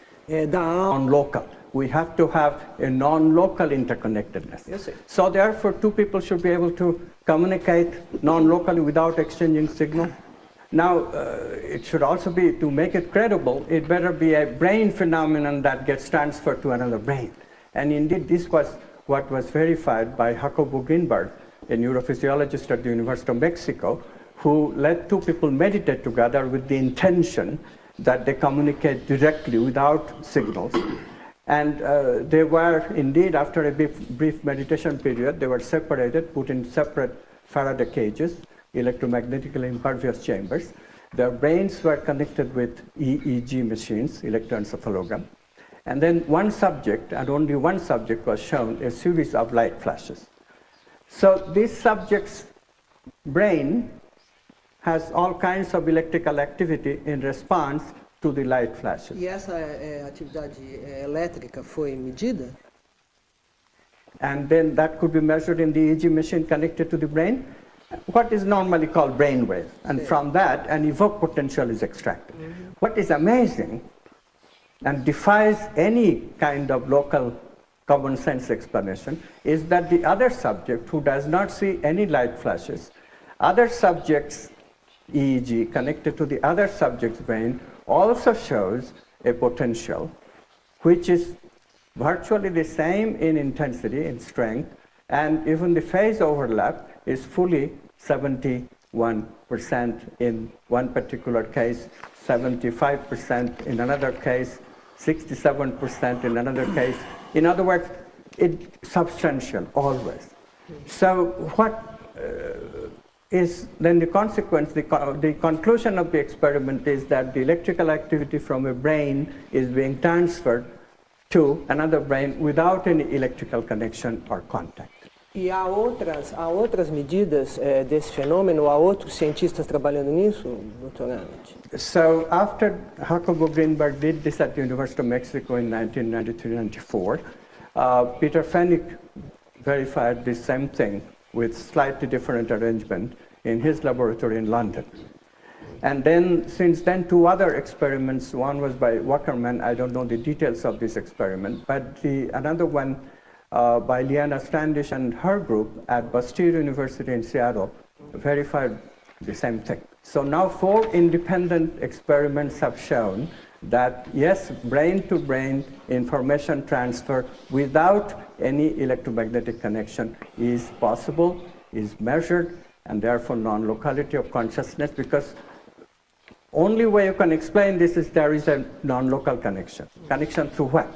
da alma? Non-local. We have to have a non-local interconnectedness. Yes, sir. So therefore, two people should be able to communicate non-locally without exchanging signal. Now, it should also be, to make it credible, it better be a brain phenomenon that gets transferred to another brain. And indeed, this was what was verified by Jacobo Greenberg, a neurophysiologist at the University of Mexico, who let two people meditate together with the intention that they communicate directly without signals. And they were indeed, after a brief meditation period, they were separated, put in separate Faraday cages, electromagnetically impervious chambers. Their brains were connected with EEG machines, electroencephalogram. And then one subject, and only one subject, was shown a series of light flashes. So this subject's brain has all kinds of electrical activity in response to the light flashes. E essa atividade elétrica foi medida? And then that could be measured in the EEG machine connected to the brain, what is normally called brain wave. And from that, an evoked potential is extracted. What is amazing and defies any kind of local common sense explanation is that the other subject, who does not see any light flashes, other subjects' EEG connected to the other subject's brain also shows a potential which is virtually the same in intensity, in strength, and even the phase overlap is fully 71% in one particular case, 75% in another case, 67% in another case. In other words, it's substantial always. So what is then the consequence, the conclusion of the experiment is that the electrical activity from a brain is being transferred to another brain without any electrical connection or contact. E há outras medidas desse fenômeno? Há outros cientistas trabalhando nisso, Dr. Amit? So after Jacobo Greenberg did this at the University of Mexico in 1993-94, Peter Fenwick verified the same thing with slightly different arrangement in his laboratory in London. And then, since then, two other experiments, one was by Wackerman, I don't know the details of this experiment, but another one by Liana Standish and her group at Bastyr University in Seattle verified the same thing. So now 4 independent experiments have shown that, yes, brain-to-brain information transfer without any electromagnetic connection is possible, is measured, and therefore non-locality of consciousness, because only way you can explain this is there is a non-local connection. Connection through what?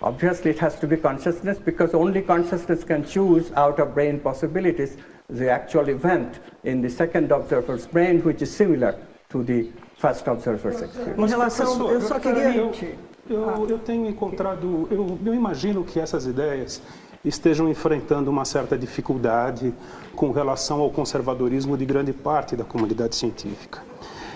Obviously it has to be consciousness, because only consciousness can choose out of brain possibilities the actual event in the second observer's brain, which is similar to the first observer's experience. Em relação, eu só queria... Eu tenho encontrado, eu imagino que essas ideias estejam enfrentando uma certa dificuldade com relação ao conservadorismo de grande parte da comunidade científica.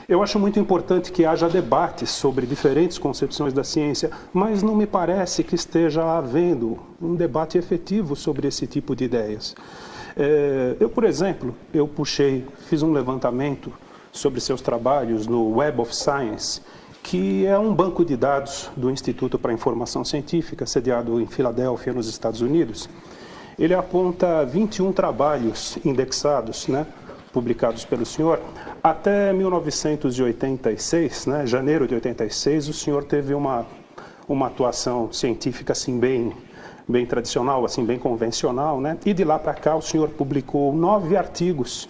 Eu acho muito importante que haja debates sobre diferentes concepções da ciência, mas não me parece que esteja havendo um debate efetivo sobre esse tipo de ideias. Eu, por exemplo, fiz um levantamento sobre seus trabalhos no Web of Science, que é um banco de dados do Instituto para a Informação Científica, sediado em Filadélfia, nos Estados Unidos. Ele aponta 21 trabalhos indexados, publicados pelo senhor. Até 1986, janeiro de 86, o senhor teve uma atuação científica assim, bem tradicional, assim, bem convencional, e de lá para cá o senhor publicou 9 artigos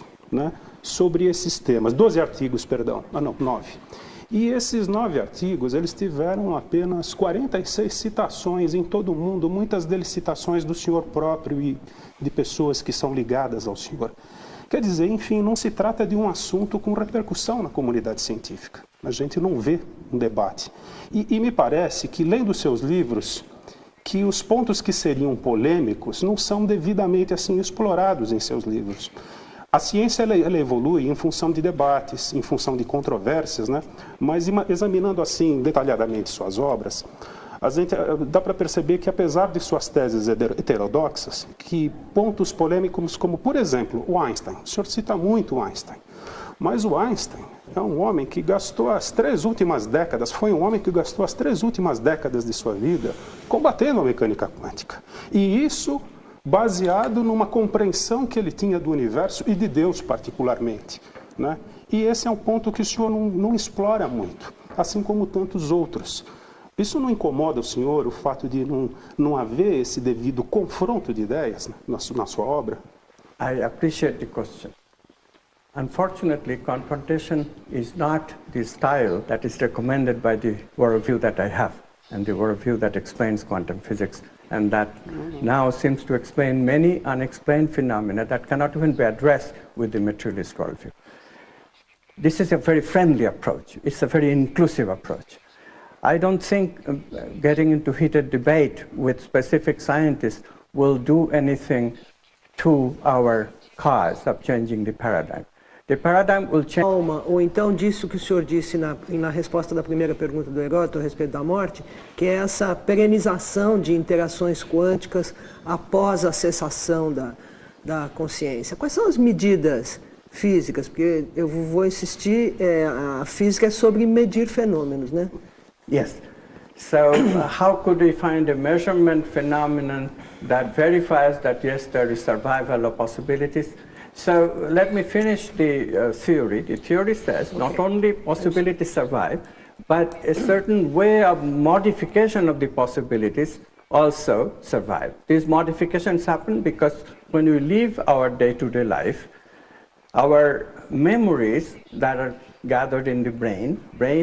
sobre esses temas, 12 artigos, perdão, 9. E esses 9 artigos, eles tiveram apenas 46 citações em todo o mundo, muitas deles citações do senhor próprio e de pessoas que são ligadas ao senhor. Quer dizer, enfim, não se trata de um assunto com repercussão na comunidade científica. A gente não vê um debate. E me parece que, lendo seus livros, que os pontos que seriam polêmicos não são devidamente assim explorados em seus livros. A ciência ela evolui em função de debates, em função de controvérsias, mas examinando assim detalhadamente suas obras, dá para perceber que, apesar de suas teses heterodoxas, que pontos polêmicos como, por exemplo, o Einstein, o senhor cita muito o Einstein, mas o Einstein é um homem que gastou as 3 últimas décadas, de sua vida combatendo a mecânica quântica. E isso baseado numa compreensão que ele tinha do universo e de Deus particularmente. E esse é um ponto que o senhor não explora muito, assim como tantos outros. Isso não incomoda o senhor, o fato de não haver esse devido confronto de ideias na sua obra? I appreciate the question. Unfortunately, confrontation is not the style that is recommended by the worldview that I have, and the worldview that explains quantum physics, and that now seems to explain many unexplained phenomena that cannot even be addressed with the materialist worldview. This is a very friendly approach. It's a very inclusive approach. I don't think getting into heated debate with specific scientists will do anything to our cause of changing the paradigm. The paradigm will change. Ou então disso que o senhor disse na resposta da primeira pergunta do Heródoto a respeito da morte, que é essa perenização de interações quânticas após a cessação da consciência. Quais são as medidas físicas? Porque eu vou insistir, a física é sobre medir fenômenos, Yes. So how could we find a measurement phenomenon that verifies that, yes, there is survival of possibilities? So let me finish the theory. The theory says not only possibilities survive, but a certain way of modification of the possibilities also survive. These modifications happen because when we live our day-to-day life, our memories that are gathered in the brain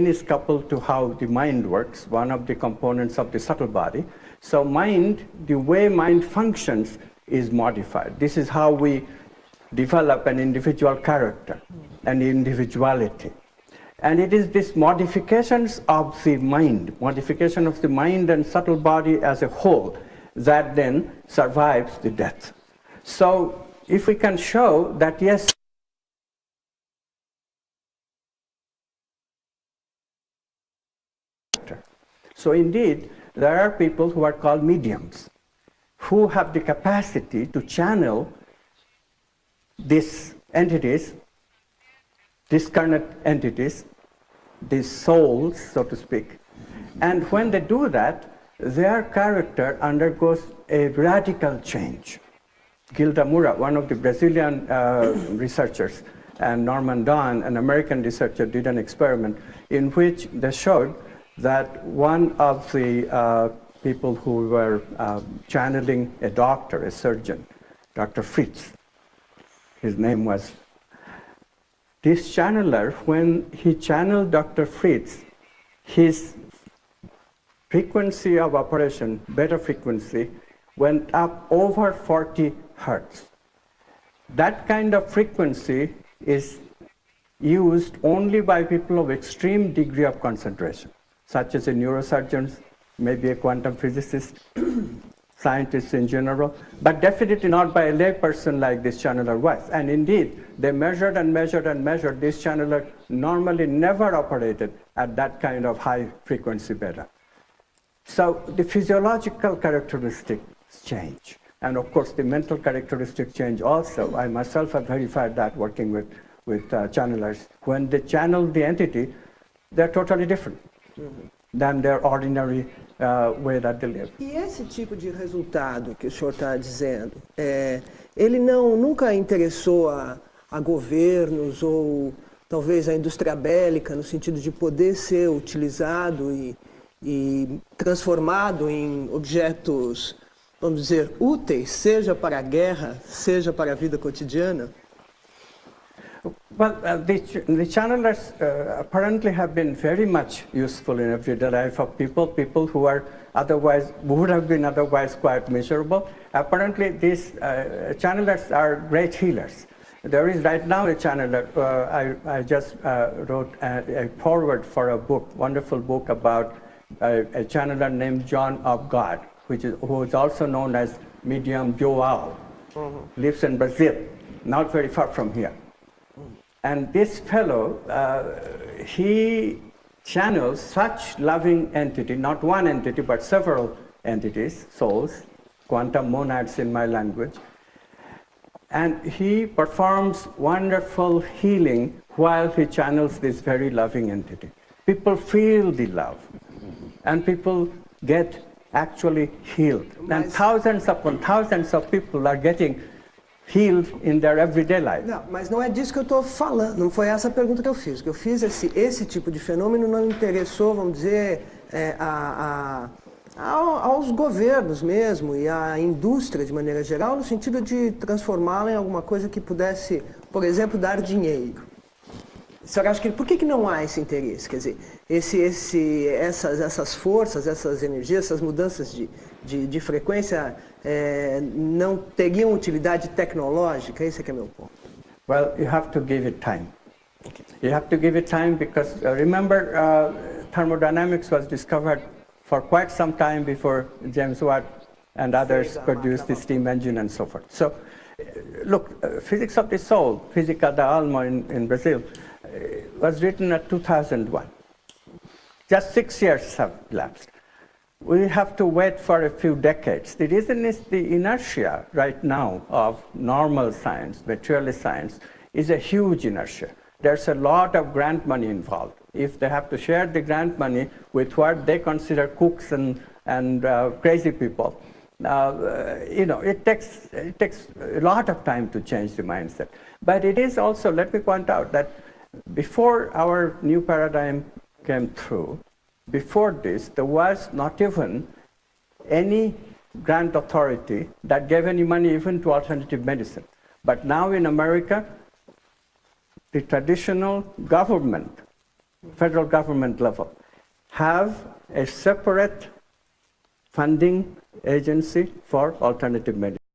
is coupled to how the mind works, one of the components of the subtle body. So the way mind functions is modified. This is how we develop an individual character and individuality. And it is this modifications of the mind, modification of the mind and subtle body as a whole, that then survives the death. So if we can show that, yes, so indeed, there are people who are called mediums, who have the capacity to channel these entities, discarnate entities, these souls, so to speak. And when they do that, their character undergoes a radical change. Gilda Moura, one of the Brazilian researchers, and Norman Don, an American researcher, did an experiment in which they showed that one of the people who were channeling a doctor, a surgeon, Dr. Fritz, his name was, this channeler, when he channeled Dr. Fritz, his frequency of operation, beta frequency, went up over 40 hertz. that kind of frequency is used only by people of extreme degree of concentration, such as a neurosurgeon, maybe a quantum physicist, scientists in general, but definitely not by a lay person like this channeler was. And indeed, they measured and measured and measured. This channeler normally never operated at that kind of high frequency beta. So the physiological characteristics change. And of course, the mental characteristics change also. I myself have verified that working with channelers. When they channel the entity, they're totally different than their ordinary way that they live. E esse tipo de resultado que o senhor está dizendo, ele nunca interessou a governos ou talvez a indústria bélica no sentido de poder ser utilizado e transformado em objetos, vamos dizer, úteis, seja para a guerra, seja para a vida cotidiana? Well, the channelers apparently have been very much useful in everyday life of people who are would have been otherwise quite miserable. Apparently, these channelers are great healers. There is right now a channeler. I just wrote a foreword for a book, wonderful book about a channeler named John of God, who is also known as Medium Joao. Lives in Brazil, not very far from here. And this fellow, he channels such loving entity, not one entity, but several entities, souls, quantum monads in my language. And he performs wonderful healing while he channels this very loving entity. People feel the love, and people get actually healed. And thousands upon thousands of people are getting healed in their everyday life. Não, mas não é disso que eu estou falando, não foi essa a pergunta que eu fiz. O que eu fiz é se esse tipo de fenômeno não interessou, vamos dizer, aos governos mesmo e à indústria de maneira geral, no sentido de transformá-la em alguma coisa que pudesse, por exemplo, dar dinheiro. O senhor acha que por que não há esse interesse? Quer dizer, essas forças, essas energias, essas mudanças de frequência não teriam utilidade tecnológica? Esse é que é meu ponto. Well, you have to give it time. You have to give it time because remember, thermodynamics was discovered for quite some time before James Watt and others produced the steam engine and so forth. So, look, Physics of the Soul, Física da Alma in Brazil, was written at 2001. Just 6 years have elapsed. We have to wait for a few decades. The reason is the inertia right now of normal science, materialist science, is a huge inertia. There's a lot of grant money involved. If they have to share the grant money with what they consider kooks and crazy people, it takes a lot of time to change the mindset. But it is also, let me point out that before our new paradigm came through, before this, there was not even any grant authority that gave any money even to alternative medicine. But now in America, the traditional government, federal government level, have a separate funding agency for alternative medicine.